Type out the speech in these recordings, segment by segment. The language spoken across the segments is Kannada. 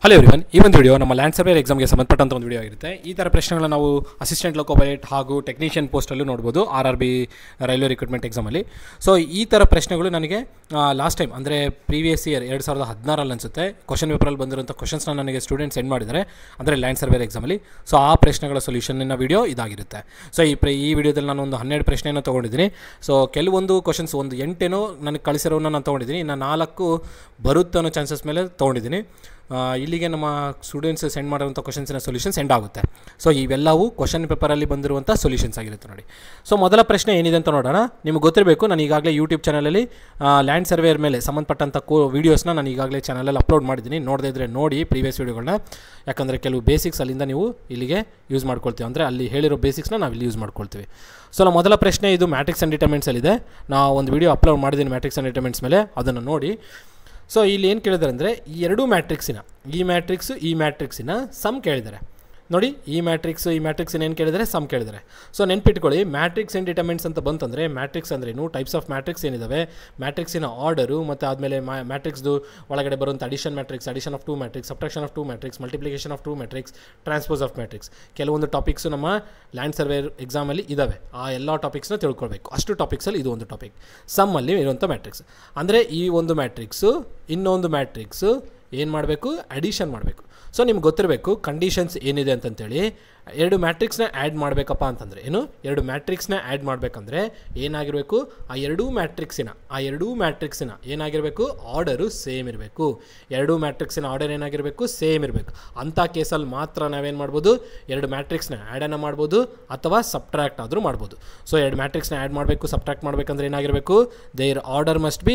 ಹಲೋ ಎವ್ರಿವನ್, ಈ ಒಂದು ವಿಡಿಯೋ ನಮ್ಮ ಲ್ಯಾಂಡ್ ಸರ್ವೇರ್ ಎಕ್ಸಾಮ್ಗೆ ಸಂಬಂಧಪಟ್ಟಂಥ ಒಂದು ವಿಡಿಯೋ ಆಗಿರುತ್ತೆ. ಈ ಥರ ಪ್ರಶ್ನೆಗಳನ್ನ ನಾವು ಅಸಿಸ್ಟೆಂಟ್ ಲೋಕೋ ಪೈಲಟ್ ಹಾಗೂ ಟೆಕ್ನಿಷಿಯನ್ ಪೋಸ್ಟಲ್ಲೂ ನೋಡ್ಬೋದು RRB ರೈಲ್ವೆ ರಿಕ್ರೂಟ್ಮೆಂಟ್ ಎಕ್ಸಾಮಲ್ಲಿ. ಸೊ ಈ ಥರ ಪ್ರಶ್ನೆಗಳು ನನಗೆ ಲಾಸ್ಟ್ ಟೈಮ್ ಅಂದರೆ ಪ್ರೀವಿಯಸ್ ಇಯರ್ 2016 ಅನಿಸುತ್ತೆ ಕ್ವಶನ್ ಪೇಪರಲ್ಲಿ ಬಂದಿರೋಂಥ ಕ್ವಶನ್ಸ್ನ ನನಗೆ ಸ್ಟೂಡೆಂಟ್ಸ್ ಸೆಂಡ್ ಮಾಡಿದ್ದಾರೆ, ಅಂದರೆ ಲ್ಯಾಂಡ್ ಸರ್ವೇರ್ ಎಕ್ಸಾಮಲ್ಲಿ. ಸೊ ಆ ಪ್ರಶ್ನೆಗಳ ಸೊಲ್ಯೂಷನ್ನ ವಿಡಿಯೋ ಇದಾಗಿರುತ್ತೆ. ಸೊ ಈ ವಿಡಿಯೋದಲ್ಲಿ ನಾನು ಒಂದು 12 ಪ್ರಶ್ನೆಯನ್ನು ತೊಗೊಂಡಿದ್ದೀನಿ. ಸೊ ಕೆಲವೊಂದು ಕ್ವಶನ್ಸ್ ಒಂದು 8 ನನಗೆ ಕಳಿಸಿರೋನ್ನ ನಾನು ತೊಗೊಂಡಿದ್ದೀನಿ, ಇನ್ನು 4 ಬರುತ್ತೆ ಅನ್ನೋ ಚಾನ್ಸಸ್ ಮೇಲೆ ತೊಗೊಂಡಿದ್ದೀನಿ. ಇಲ್ಲಿಗೆ ನಮ್ಮ ಸ್ಟೂಡೆಂಟ್ಸ್ ಸೆಂಡ್ ಮಾಡಿರುವಂಥ ಕ್ವಶನ್ಸಿನ ಸೊಲ್ಯೂಷನ್ ಸೆಂಡ್ ಆಗುತ್ತೆ. ಸೊ ಇವೆಲ್ಲವೂ ಕ್ವಶನ್ ಪೇಪರಲ್ಲಿ ಬಂದಿರುವಂಥ ಸೊಲ್ಯೂಷನ್ಸ್ ಆಗಿರುತ್ತೆ ನೋಡಿ. ಸೊ ಮೊದಲ ಪ್ರಶ್ನೆ ಏನಿದೆ ಅಂತ ನೋಡೋಣ. ನಿಮಗೆ ಗೊತ್ತಿರಬೇಕು, ನಾನು ಈಗಾಗಲೇ ಯೂಟ್ಯೂಬ್ ಚಾನಲಲ್ಲಿ ಲ್ಯಾಂಡ್ ಸರ್ವೇರ್ ಮೇಲೆ ಸಂಬಂಧಪಟ್ಟಂಥ ವೀಡಿಯೋಸ್ನ ನಾನು ಈಗಾಗಲೇ ಚಾನಲಲ್ಲಿ ಅಪ್ಲೋಡ್ ಮಾಡಿದ್ದೀನಿ. ನೋಡದೇ ಇದ್ದರೆ ನೋಡಿ ಪ್ರೀವಿಯಸ್ ವೀಡಿಯೋಗಳನ್ನ, ಯಾಕಂದರೆ ಕೆಲವು ಬೇಸಿಕ್ಸ್ ಅಲ್ಲಿಂದ ನೀವು ಇಲ್ಲಿಗೆ ಯೂಸ್ ಮಾಡ್ಕೊಳ್ತೀವಿ, ಅಂದರೆ ಅಲ್ಲಿ ಹೇಳಿರೋ ಬೇಸಿಕ್ಸ್ನ ನಾವು ಇಲ್ಲಿ ಯೂಸ್ ಮಾಡ್ಕೊಳ್ತೀವಿ. ಸೊ ನಮ್ಮ ಮೊದಲ ಪ್ರಶ್ನೆ ಇದು ಮ್ಯಾಟ್ರಿಕ್ಸ್ ಆ್ಯಂಡ್ ಡಿಟರ್ಮಿನೆಂಟ್ಸಲ್ಲಿದೆ. ನಾವು ಒಂದು ವೀಡಿಯೋ ಅಪ್ಲೋಡ್ ಮಾಡಿದ್ದೀನಿ ಮ್ಯಾಟ್ರಿಕ್ಸ್ ಆ್ಯಂಡ್ ಡಿಟರ್ಮಿನೆಂಟ್ಸ್ ಮೇಲೆ, ಅದನ್ನು ನೋಡಿ. ಸೊ ಇಲ್ಲಿ ಏನು ಕೇಳಿದ್ದಾರೆ ಅಂದರೆ ಈ ಎರಡೂ ಮ್ಯಾಟ್ರಿಕ್ಸಿನ ಈ ಮ್ಯಾಟ್ರಿಕ್ಸಿನ ಸಮ್ ಕೇಳಿದ್ದಾರೆ ನೋಡಿ. ಈ ಮ್ಯಾಟ್ರಿಕ್ಸಿನ ಏನು ಕೇಳಿದರೆ ಸಮ್ ಕೇಳಿದ್ದಾರೆ. ಸೊ ನೆನ್ಪಿಟ್ಕೊಳ್ಳಿ, ಮ್ಯಾಟ್ರಿಕ್ಸ್ ಆ್ಯಂಡ್ ಡಿಟರ್ಮಿನೆಂಟ್ಸ್ ಅಂತ ಬಂತಂದರೆ ಮ್ಯಾಟ್ರಿಕ್ಸ್ ಅಂದ್ರೇನು, ಟೈಪ್ಸ್ ಆಫ್ ಮ್ಯಾಟ್ರಿಕ್ಸ್ ಏನಿದ್ದಾವೆ, ಮ್ಯಾಟ್ರಿಕ್ಸಿನ ಆರ್ಡರು, ಮತ್ತು ಆದಮೇಲೆ ಮ್ಯಾಟ್ರಿಕ್ಸ್ದು ಒಳಗಡೆ ಬರುವಂಥ addition of 2 matrix, subtraction of 2 matrix, multiplication of 2 matrix, transpose of matrix, ಕೆಲವೊಂದು ಟಾಪಿಕ್ಸು ನಮ್ಮ ಲ್ಯಾಂಡ್ ಸರ್ವೇರ್ ಎಕ್ಸಾಮಲ್ಲಿ ಇದ್ದಾವೆ. ಆ ಎಲ್ಲ ಟಾಪಿಕ್ಸ್ನ ತಿಳ್ಕೊಳ್ಬೇಕು. ಅಷ್ಟು ಟಾಪಿಕ್ಸಲ್ಲಿ ಇದು ಒಂದು ಟಾಪಿಕ್, ಸಮ್ಮಲ್ಲಿ ಇರುವಂಥ ಮ್ಯಾಟ್ರಿಕ್ಸ್. ಅಂದರೆ ಈ ಒಂದು ಮ್ಯಾಟ್ರಿಕ್ಸು ಇನ್ನೊಂದು ಮ್ಯಾಟ್ರಿಕ್ಸು ಏನು ಮಾಡಬೇಕು, ಅಡಿಷನ್ ಮಾಡಬೇಕು. ಸೊ ನಿಮ್ಗೆ ಗೊತ್ತಿರಬೇಕು ಕಂಡೀಷನ್ಸ್ ಏನಿದೆ ಅಂತಂತೇಳಿ. ಎರಡು ಮ್ಯಾಟ್ರಿಕ್ಸ್ನ ಆ್ಯಡ್ ಮಾಡಬೇಕಪ್ಪ ಅಂತಂದರೆ ಏನು, ಎರಡು ಮ್ಯಾಟ್ರಿಕ್ಸ್ನ ಆ್ಯಡ್ ಮಾಡಬೇಕಂದ್ರೆ ಏನಾಗಿರಬೇಕು, ಆ ಎರಡೂ ಮ್ಯಾಟ್ರಿಕ್ಸಿನ ಏನಾಗಿರಬೇಕು, ಆರ್ಡರು ಸೇಮ್ ಇರಬೇಕು. ಎರಡೂ ಮ್ಯಾಟ್ರಿಕ್ಸಿನ ಆರ್ಡರ್ ಏನಾಗಿರಬೇಕು, ಸೇಮ್ ಇರಬೇಕು. ಅಂಥ ಕೇಸಲ್ಲಿ ಮಾತ್ರ ನಾವೇನು ಮಾಡ್ಬೋದು, ಎರಡು ಮ್ಯಾಟ್ರಿಕ್ಸ್ನ ಆ್ಯಡನ್ನು ಮಾಡ್ಬೋದು ಅಥವಾ ಸಬ್ಟ್ರಾಕ್ಟ್ ಆದರೂ ಮಾಡ್ಬೋದು. ಸೊ ಎರಡು ಮ್ಯಾಟ್ರಿಕ್ಸ್ನ ಆ್ಯಡ್ ಮಾಡಬೇಕು, ಸಬ್ಟ್ರಾಕ್ಟ್ ಮಾಡಬೇಕಂದ್ರೆ ಏನಾಗಿರಬೇಕು, their order must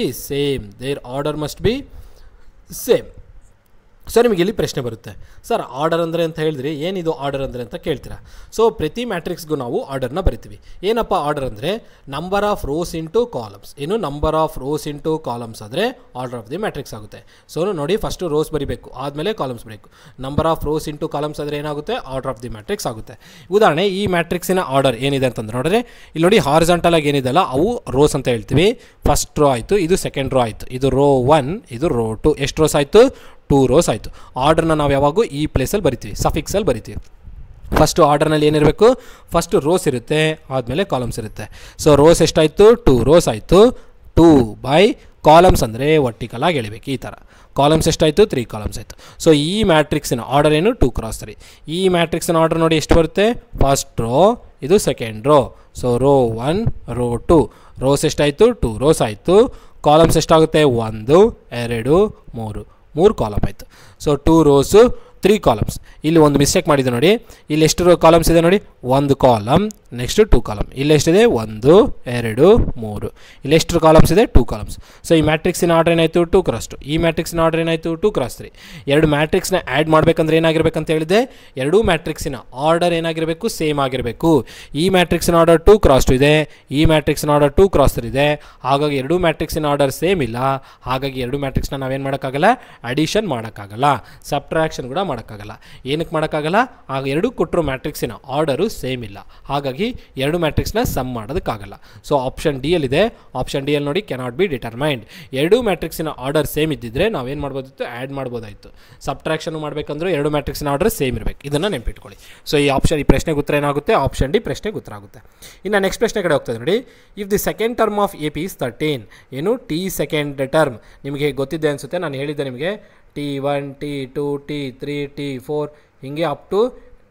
be same. So ನಿಮಗೆ ಇಲ್ಲಿ ಪ್ರಶ್ನೆ ಬರುತ್ತೆ, ಸರ್ ಆರ್ಡರ್ ಅಂದರೆ ಅಂತ ಹೇಳಿದ್ರಿ, ಏನಿದು ಆರ್ಡರ್ ಅಂದರೆ ಅಂತ ಕೇಳ್ತೀರಾ. ಸೊ ಪ್ರತಿ ಮ್ಯಾಟ್ರಿಕ್ಸ್ಗೂ ನಾವು ಆರ್ಡರ್ನ ಬರಿತೀವಿ. ಏನಪ್ಪ ಆರ್ಡರ್ ಅಂದರೆ number of rows into columns. ಏನು number of rows into columns ಆದರೆ ಆರ್ಡರ್ ಆಫ್ ದಿ ಮ್ಯಾಟ್ರಿಕ್ಸ್ ಆಗುತ್ತೆ. ಸೊ ನೋಡಿ, ಫಸ್ಟು ರೋಸ್ ಬರಿಬೇಕು, ಆದಮೇಲೆ ಕಾಲಮ್ಸ್ ಬರೀಬೇಕು. Number of rows into columns ಆದರೆ ಏನಾಗುತ್ತೆ, ಆರ್ಡರ್ ಆಫ್ ದಿ ಮ್ಯಾಟ್ರಿಕ್ಸ್ ಆಗುತ್ತೆ. ಉದಾಹರಣೆ, ಈ ಮ್ಯಾಟ್ರಿಕ್ಸಿನ ಆರ್ಡರ್ ಏನಿದೆ ಅಂತಂದ್ರೆ ನೋಡಿದ್ರೆ ಇಲ್ಲಿ ನೋಡಿ, ಹಾರಿಜಾಂಟಲ್ ಆಗಿ ಏನಿದೆಲ್ಲ ಅವು ರೋಸ್ ಅಂತ ಹೇಳ್ತೀವಿ. ಫಸ್ಟ್ ರೋ ಆಯಿತು, ಇದು ಸೆಕೆಂಡ್ ರೋ ಆಯಿತು, ಇದು ರೋ 1, ಇದು ರೋ 2. ಎಷ್ಟು ರೋಸ್ ಆಯಿತು, 2 ರೋಸ್ ಆಯಿತು. ಆರ್ಡರ್ನ ನಾವು ಯಾವಾಗೂ ಈ ಪ್ಲೇಸಲ್ಲಿ ಬರಿತೀವಿ, ಸಫಿಕ್ಸಲ್ಲಿ ಬರಿತೀವಿ. ಫಸ್ಟು ಆರ್ಡರ್ನಲ್ಲಿ ಏನಿರಬೇಕು, ಫಸ್ಟು ರೋಸ್ ಇರುತ್ತೆ, ಆದಮೇಲೆ ಕಾಲಮ್ಸ್ ಇರುತ್ತೆ. ಸೊ ರೋಸ್ ಎಷ್ಟಾಯಿತು, 2 ರೋಸ್ ಆಯಿತು. 2 ಬೈ ಕಾಲಮ್ಸ್ ಅಂದರೆ ವರ್ಟಿಕಲ್ ಆಗಿ ಎಳಿಬೇಕು ಈ ಥರ. ಕಾಲಮ್ಸ್ ಎಷ್ಟಾಯಿತು, 3 ಕಾಲಮ್ಸ್ ಆಯಿತು. ಸೊ ಈ ಮ್ಯಾಟ್ರಿಕ್ಸಿನ ಆರ್ಡರ್ ಏನು, 2 × 3. ಈ ಮ್ಯಾಟ್ರಿಕ್ಸಿನ ಆರ್ಡರ್ ನೋಡಿ ಎಷ್ಟು ಬರುತ್ತೆ, ಫಸ್ಟ್ ರೋ, ಇದು second row. So row 1, row 2. Rows ಎಷ್ಟಾಯಿತು, 2 ರೋಸ್ ಆಯಿತು. ಕಾಲಮ್ಸ್ ಎಷ್ಟಾಗುತ್ತೆ, 1 2 3 ಕಾಲಮ್ ಆಯಿತು. So 2 rose 3 columns. ಇಲ್ಲಿ ಒಂದು ಮಿಸ್ಟೇಕ್ ಮಾಡಿದೆ ನೋಡಿ, ಇಲ್ಲಿ ಎಷ್ಟು ಕಾಲಮ್ಸ್ ಇದೆ ನೋಡಿ, 1 ಕಾಲಮ್, ನೆಕ್ಸ್ಟ್ 2 ಕಾಲಮ್. ಇಲ್ಲಿ ಎಷ್ಟಿದೆ, 1 2 3. ಇಲ್ಲಿ ಎಷ್ಟು ಕಾಲಮ್ಸ್ ಇದೆ, 2 ಕಾಲಮ್ಸ್. ಸೊ ಈ ಮ್ಯಾಟ್ರಿಕ್ಸಿನ ಆರ್ಡರ್ ಏನಾಯಿತು, 2 × 2. ಈ ಮ್ಯಾಟ್ರಿಕ್ಸಿನ ಆರ್ಡರ್ ಏನಾಯಿತು, 2 × 3. ಎರಡು ಮ್ಯಾಟ್ರಿಕ್ಸ್ನ ಆ್ಯಡ್ ಮಾಡಬೇಕಂದ್ರೆ ಏನಾಗಿರ್ಬೇಕಂತ ಹೇಳಿದೆ, ಎರಡೂ ಮ್ಯಾಟ್ರಿಕ್ಸಿನ ಆರ್ಡರ್ ಏನಾಗಿರಬೇಕು, ಸೇಮ್ ಆಗಿರಬೇಕು. ಈ ಮ್ಯಾಟ್ರಿಕ್ಸಿನ ಆರ್ಡರ್ 2 × 2 ಇದೆ, ಈ ಮ್ಯಾಟ್ರಿಕ್ಸಿನ ಆರ್ಡರ್ 2 × 3 ಇದೆ. ಹಾಗಾಗಿ ಎರಡೂ ಮ್ಯಾಟ್ರಿಕ್ಸಿನ ಆರ್ಡರ್ ಸೇಮ್ ಇಲ್ಲ. ಹಾಗಾಗಿ ಎರಡು ಮ್ಯಾಟ್ರಿಕ್ಸ್ನ ನಾವೇನು ಮಾಡೋಕ್ಕಾಗಲ್ಲ, ಅಡಿಷನ್ ಮಾಡೋಕ್ಕಾಗಲ್ಲ, ಸಬ್ಟ್ರಾಕ್ಷನ್ ಕೂಡ ಮಾಡೋಕ್ಕಾಗಲ್ಲ. ಏನಕ್ಕೆ ಮಾಡೋಕ್ಕಾಗಲ್ಲ, ಆಗ ಎರಡು ಕೊಟ್ಟರು ಮ್ಯಾಟ್ರಿಕ್ಸಿನ ಆರ್ಡರು ಸೇಮ್ ಇಲ್ಲ. ಹಾಗಾಗಿ ಎರಡು ಮ್ಯಾಟ್ರಿಕ್ಸ್ನ ಸಮ್ ಮಾಡೋದಕ್ಕಾಗಲ್ಲ. ಸೊ ಆಪ್ಷನ್ ಡಿ ಯಲ್ಲಿದೆ. ಆಪ್ಷನ್ ಡಿ ಯಲ್ಲಿ ನೋಡಿ, ಕೆನಾಟ್ ಬಿ ಡಿಟರ್ಮೈನ್ಡ್. ಎರಡೂ ಮ್ಯಾಟ್ರಿಕ್ಸಿನ ಆರ್ಡರ್ ಸೇಮ್ ಇದ್ದಿದ್ರೆ ನಾವೇನು ಮಾಡ್ಬೋದಿತ್ತು, ಆ್ಯಡ್ ಮಾಡ್ಬೋದಾಯಿತು. ಸಬ್ಟ್ರಾಕ್ಷನ್ ಮಾಡಬೇಕಂದ್ರೆ ಎರಡು ಮ್ಯಾಟ್ರಿಕ್ಸಿನ ಆರ್ಡರ್ ಸೇಮ್ ಇರಬೇಕು. ಇದನ್ನು ನೆನಪಿಟ್ಕೊಳ್ಳಿ. ಸೊ ಈ ಪ್ರಶ್ನೆಗೆ ಉತ್ತರ ಏನಾಗುತ್ತೆ, ಆಪ್ಷನ್ ಡಿ ಪ್ರಶ್ನೆಗೆ ಉತ್ತರ ಆಗುತ್ತೆ. ಇನ್ನು ನೆಕ್ಸ್ಟ್ ಪ್ರಶ್ನೆ ಕಡೆ ಹೋಗ್ತದೆ ನೋಡಿ. If the second term of AP is 13, ಏನು ಟಿ ಸೆಕೆಂಡ್ ಟರ್ಮ್ ನಿಮಗೆ ಗೊತ್ತಿದೆ ಅನಿಸುತ್ತೆ, ನಾನು ಹೇಳಿದ್ದೆ ನಿಮಗೆ T1 T2 T3 T4 ಹೀಗೆ ಅಪ್ ಟು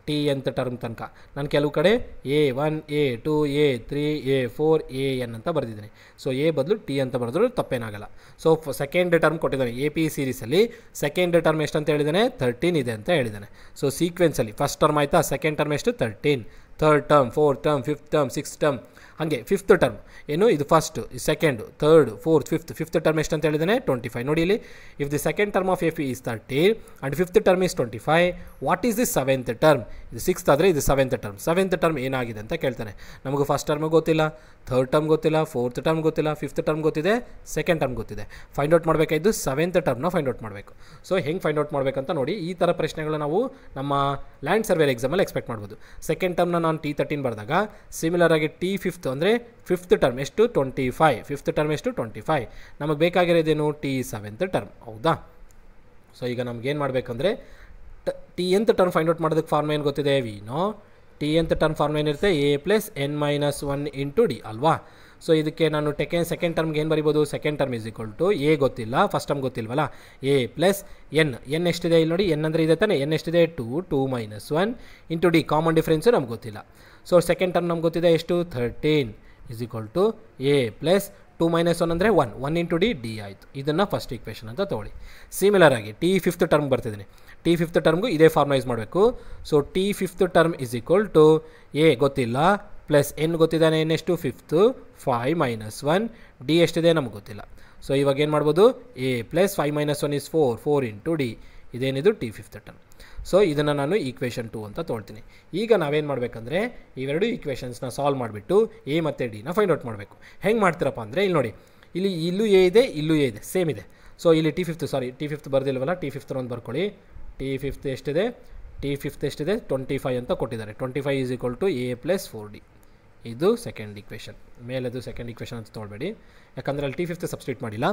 ಟಿ ಅಂತ ಟರ್ಮ್ ತನಕ. ನಾನು ಕೆಲವು ಕಡೆ A1 A2 A3 A4 AN ಅಂತ ಬರೆದಿದ್ದೀನಿ. ಸೊ ಎ ಬದಲು ಟಿ ಅಂತ ಬರೆದ್ರು ತಪ್ಪೇನಾಗಲ್ಲ. ಸೊ ಸೆಕೆಂಡ್ ಟರ್ಮ್ ಕೊಟ್ಟಿದ್ದಾನೆ AP ಸೀರೀಸಲ್ಲಿ. ಸೆಕೆಂಡ್ ಟರ್ಮ್ ಎಷ್ಟು ಅಂತ ಹೇಳಿದ್ದಾನೆ, 13 ಇದೆ ಅಂತ ಹೇಳಿದ್ದಾನೆ. ಸೊ ಸೀಕ್ವೆನ್ಸಲ್ಲಿ ಫಸ್ಟ್ ಟರ್ಮ್ ಆಯಿತಾ, ಸೆಕೆಂಡ್ ಟರ್ಮ್ ಎಷ್ಟು, 13, third term, fourth term, fifth term, sixth term, ಹಾಗೆ ಫಿಫ್ತ್ ಟರ್ಮ್ ಏನು, ಇದು first, second, third, fourth, fifth term ಎಷ್ಟು ಅಂತ ಹೇಳಿದ್ದಾನೆ, 25. ನೋಡಿ ಇಲ್ಲಿ, if the second term of AP is 13 and fifth term is 25, what is the seventh term? ಇದು ಸಿಕ್ಸ್ತ್ ಆದರೆ ಇದು ಸೆವೆಂತ್ ಟರ್ಮ್ ಏನಾಗಿದೆ ಅಂತ ಕೇಳ್ತಾನೆ. ನಮಗೆ ಫಸ್ಟ್ ಟರ್ಮ್ ಗೊತ್ತಿಲ್ಲ, ಥರ್ಡ್ ಟರ್ಮ್ ಗೊತ್ತಿಲ್ಲ, ಫೋರ್ತ್ ಟರ್ಮ್ ಗೊತ್ತಿಲ್ಲ, ಫಿಫ್ತ್ ಟರ್ಮ್ ಗೊತ್ತಿದೆ, ಸೆಕೆಂಡ್ ಟರ್ಮ್ ಗೊತ್ತಿದೆ. ಫೈಂಡ್ ಔಟ್ ಮಾಡಬೇಕಾಯ್ತು ಸೆವೆಂತ್ ಟರ್ಮ್ನ ಫೈಂಡ್ ಔಟ್ ಮಾಡಬೇಕು. ಸೊ ಹೆಂಗೆ ಫೈಂಡ್ ಔಟ್ ಮಾಡಬೇಕಂತ ನೋಡಿ, ಈ ಥರ ಪ್ರಶ್ನೆಗಳು ನಾವು ನಮ್ಮ ಲ್ಯಾಂಡ್ ಸರ್ವೇರ್ ಎಕ್ಸಾಮಲ್ಲಿ ಎಕ್ಸ್ಪೆಕ್ಟ್ ಮಾಡ್ಬೋದು. ಸೆಕೆಂಡ್ ಟರ್ಮ್ನ ನಾನು T13 ಬರೆದಾಗ, ಸಿಮಿಲರ್ ಆಗಿ T5 ಅಂದರೆ ಫಿಫ್ತ್ ಟರ್ಮ್ ಎಷ್ಟು, 25. ಫಿಫ್ತ್ ಟರ್ಮ್ ಎಷ್ಟು, 25. ನಮಗೆ ಬೇಕಾಗಿರೋದೇನು, T7th ಟರ್ಮ್. ಹೌದಾ? ಸೊ ಈಗ ನಮ್ಗೇನು ಮಾಡಬೇಕಂದ್ರೆ T nth term find out ಮಾಡೋದಕ್ಕೆ ಫಾರ್ಮ್ ಏನು ಗೊತ್ತಿದೆ, we know T nth term form ಏನಿರುತ್ತೆ A plus N minus 1 into D ಅಲ್ವಾ. ಸೊ ಇದಕ್ಕೆ ನಾನು ಸೆಕೆಂಡ್ ಟರ್ಮ್ಗೆ ಏನು ಬರಿಬೋದು, second term is equal to A ಗೊತ್ತಿಲ್ಲ, ಫಸ್ಟ್ ಟರ್ಮ್ ಗೊತ್ತಿಲ್ವಲ್ಲ, ಎ ಪ್ಲಸ್ ಎನ್ ಎಷ್ಟಿದೆ ಇಲ್ಲಿ ನೋಡಿ, ಎನ್ ಅಂದರೆ ಇದೆ ತಾನೆ, ಎನ್ ಎಷ್ಟಿದೆ 2 minus 1 into d, common difference ನಮ್ಗೆ ಗೊತ್ತಿಲ್ಲ. ಸೊ ಸೆಕೆಂಡ್ ಟರ್ಮ್ ನಮ್ಗೆ ಗೊತ್ತಿದೆ ಎಷ್ಟು 13 is equal to a plus 2 minus 1 ಅಂದರೆ 1 ಇಂಟು ಡಿ ಆಯಿತು. ಇದನ್ನು ಫಸ್ಟ್ ಈಕ್ವೇಷನ್ ಅಂತ ತೊಗೊಳ್ಳಿ. ಸಿಮಿಲರ್ ಆಗಿ ಟಿ ಫಿಫ್ತ್ ಟರ್ಮ್ ಬರ್ತಿದ್ದೀನಿ, ಟಿ ಫಿಫ್ತ್ ಟರ್ಮ್ಗೂ ಇದೇ ಫಾರ್ಮಲೈಸ್ ಮಾಡಬೇಕು. So T fifth term is equal to A ಗೊತ್ತಿಲ್ಲ ಪ್ಲಸ್ ಎನ್ ಗೊತ್ತಿದ್ದಾನೆ, ಎನ್ ಎಷ್ಟು 5 5 ಮೈನಸ್ 1 ಡಿ ಎಷ್ಟಿದೆ ನಮ್ಗೆ ಗೊತ್ತಿಲ್ಲ. ಸೊ ಇವಾಗ ಏನು ಮಾಡ್ಬೋದು, A plus 5 minus 1 is 4 into D, ಇದೇನಿದು ಟಿ ಫಿಫ್ತ್ ಟರ್ಮ್. ಸೊ ಇದನ್ನು ನಾನು ಈಕ್ವೇಷನ್ 2 ಅಂತ ತೊಳ್ತೀನಿ. ಈಗ ನಾವೇನು ಮಾಡಬೇಕಂದ್ರೆ ಇವೆರಡು ಈಕ್ವೇಷನ್ಸ್ನ ಸಾಲ್ವ್ ಮಾಡಿಬಿಟ್ಟು ಎ ಮತ್ತು ಡಿನ ಫೈಂಡ್ ಔಟ್ ಮಾಡಬೇಕು. ಹೆಂಗೆ ಮಾಡ್ತೀರಪ್ಪ ಅಂದರೆ ಇಲ್ಲಿ ನೋಡಿ, ಇಲ್ಲೂ ಎ ಇದೆ, ಇಲ್ಲೂ ಎ ಇದೆ, ಸೇಮ್ ಇದೆ. ಸೊ ಇಲ್ಲಿ ಟಿ ಫಿಫ್ತ್ ಬರ್ದಿಲ್ವಲ್ಲ, ಟಿ ಫಿಫ್ತ್ ಒಂದು ಬರ್ಕೊಳ್ಳಿ. ಟಿ ಫಿಫ್ತ್ ಎಷ್ಟಿದೆ 25 ಅಂತ ಕೊಟ್ಟಿದ್ದಾರೆ. 25 is equal to a plus 4d. ಇದು ಸೆಕೆಂಡ್ ಈಕ್ವೇಷನ್, ಮೇಲೆದು ಸೆಕೆಂಡ್ ಈಕ್ವೇಷನ್ ಅಂತ ತೊಗೊಳ್ಬೇಡಿ, ಯಾಕಂದರೆ ಅಲ್ಲಿ ಟಿ ಫಿಫ್ತ್ ಸಬ್ಸ್ಟಿಟ್ಯೂಟ್ ಮಾಡಿಲ್ಲ.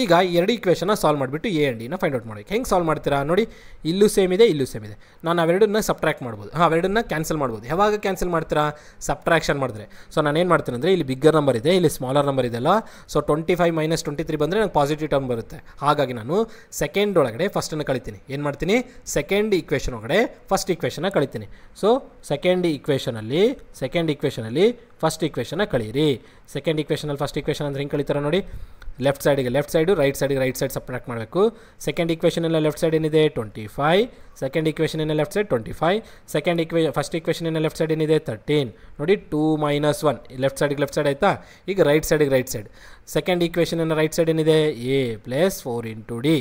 ಈಗ ಎರಡು ಈಕ್ವೇಷನ್ನ ಸಾಲ್ವ್ ಮಾಡಿಬಿಟ್ಟು ಎ ಆ್ಯಂಡ್ ಡಿನ ಫೈಂಡ್ ಔಟ್ ಮಾಡಬೇಕು. ಹೆಂಗೆ ಸಾಲ್ವ್ ಮಾಡ್ತೀರಾ ನೋಡಿ, ಇಲ್ಲೂ ಸೇಮ್ ಇದೆ, ಇಲ್ಲೂ ಸೇಮ್ ಇದೆ. ನಾನು ಅವೆರಡನ್ನ ಸಬ್ಟ್ರ್ಯಾಕ್ಟ್ ಮಾಡ್ಬೋದು, ಅವೆರಡನ್ನ ಕ್ಯಾನ್ಸಲ್ ಮಾಡ್ಬೋದು. ಯಾವಾಗ ಕ್ಯಾನ್ಸಲ್ ಮಾಡ್ತೀರಾ, ಸಬ್ಟ್ರಾಕ್ಷನ್ ಮಾಡಿದ್ರೆ. ಸೊ ನಾನೇನು ಮಾಡ್ತೀನಿ ಅಂದರೆ ಇಲ್ಲಿ ಬಿಗ್ಗರ್ ನಂಬರ್ ಇದೆ, ಇಲ್ಲಿ ಸ್ಮಾಲರ್ ನಂಬರ್ ಇದೆಲ್ಲ. ಸೊ 25 ಮೈನಸ್ 23 ಬಂದರೆ ನಂಗೆ ಪಾಸಿಟಿವ್ ಟರ್ಮ್ ಬರುತ್ತೆ. ಹಾಗಾಗಿ ನಾನು ಸೆಕೆಂಡ್ ಒಳಗಡೆ ಫಸ್ಟನ್ನು ಕಳಿತೀನಿ. ಏನು ಮಾಡ್ತೀನಿ, ಸೆಕೆಂಡ್ ಈಕ್ವೇಷನ್ ಒಳಗಡೆ ಫಸ್ಟ್ ಈಕ್ವೇಷನ್ನ ಕಳಿತೀನಿ. ಸೊ ಸೆಕೆಂಡ್ ಈಕ್ವೇಷನಲ್ಲಿ ಫಸ್ಟ್ ಈಕ್ವೇಷನ್ನ ಕಳೀರಿ. ಸೆಕೆಂಡ್ ಈಕ್ವೇಷನಲ್ಲಿ ಫಸ್ಟ್ ಈಕ್ವೇಷನ್ ಅಂದರೆ ಹಿಂಗೆ ಕಳೀತಾರೆ ನೋಡಿ, left side right side subtract ಮಾಡಬೇಕು. ಸೆಕೆಂಡ್ ಈಕ್ವೇಷನಲ್ಲಿ ಲೆಫ್ಟ್ ಸೈಡ್ ಏನಿದೆ 25, ಸೆಕೆಂಡ್ ಈಕ್ವೇಷನಿನ ಲೆಫ್ಟ್ ಸೈಡ್ 25, ಫಸ್ಟ್ ಈಕ್ವೇಷನಿನ ಲೆಫ್ಟ್ ಸೈಡ್ ಏನಿದೆ 13 ನೋಡಿ, 2 ಮೈನಸ್ 1 ಲೆಫ್ಟ್ ಸೈಡ್ ಆಯಿತಾ. ಈಗ ರೈಟ್ ಸೈಡ್ ಸೆಕೆಂಡ್ ಈಕ್ವೇಷನಿನ ರೈಟ್ ಸೈಡ್ ಏನಿದೆ A plus 4 into D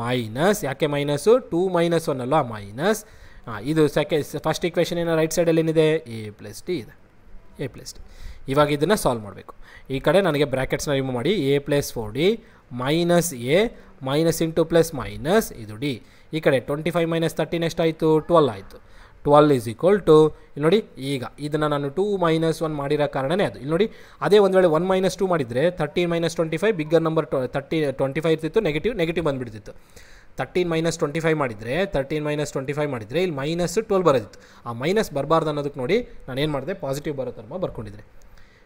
minus, ಯಾಕೆ ಮೈನಸ್ಸು 2 ಮೈನಸ್ 1 ಅಲ್ವಾ, ಮೈನಸ್. ಇದು ಫಸ್ಟ್ ಈಕ್ವೇಷನಿನ ರೈಟ್ ಸೈಡಲ್ಲಿ ಏನಿದೆ ಎ ಪ್ಲಸ್ ಡಿ ಇದೆ, ಎ ಪ್ಲಸ್ ಡಿ. ಇವಾಗ ಇದನ್ನು ಸಾಲ್ವ್ ಮಾಡಬೇಕು. ಈ ಕಡೆ ನನಗೆ ಬ್ರ್ಯಾಕೆಟ್ಸ್ನ ರಿಮೂವ್ ಮಾಡಿ, A plus 4d minus A minus into plus minus ಇದು ಡಿ. ಈ ಕಡೆ 25 ಮೈನಸ್ 13 ಎಷ್ಟಾಯಿತು, 12 ಆಯಿತು. 12 ಈಸ್ ಈಕ್ವಲ್ ಟು ಇಲ್ಲಿ ನೋಡಿ, ಈಗ ಇದನ್ನು ನಾನು 2 ಮೈನಸ್ 1 ಮಾಡಿರೋ ಕಾರಣನೇ ಅದು. ಇಲ್ಲಿ ನೋಡಿ, ಅದೇ ಒಂದು ವೇಳೆ 1 ಮೈನಸ್ 2 ಮಾಡಿದರೆ 13 ಮೈನಸ್ 25 ಬಿಗ್ಗರ್ ನಂಬರ್ 25 ಇರ್ತಿತ್ತು, ನೆಗೆಟಿವ್ ಬಂದುಬಿಡ್ತಿತ್ತು. 13 ಮೈನಸ್ 25 ಮಾಡಿದರೆ ಇಲ್ಲಿ ಮೈನಸ್ 12 ಬರೋದಿತ್ತು. ಆ ಮೈನಸ್ ಬರಬಾರ್ದು ಅನ್ನೋದಕ್ಕೆ ನೋಡಿ ನಾನೇನು ಮಾಡಿದೆ, ಪಾಸಿಟಿವ್ ಬರೋ ಥರ ಬರ್ಕೊಂಡಿದ್ರೆ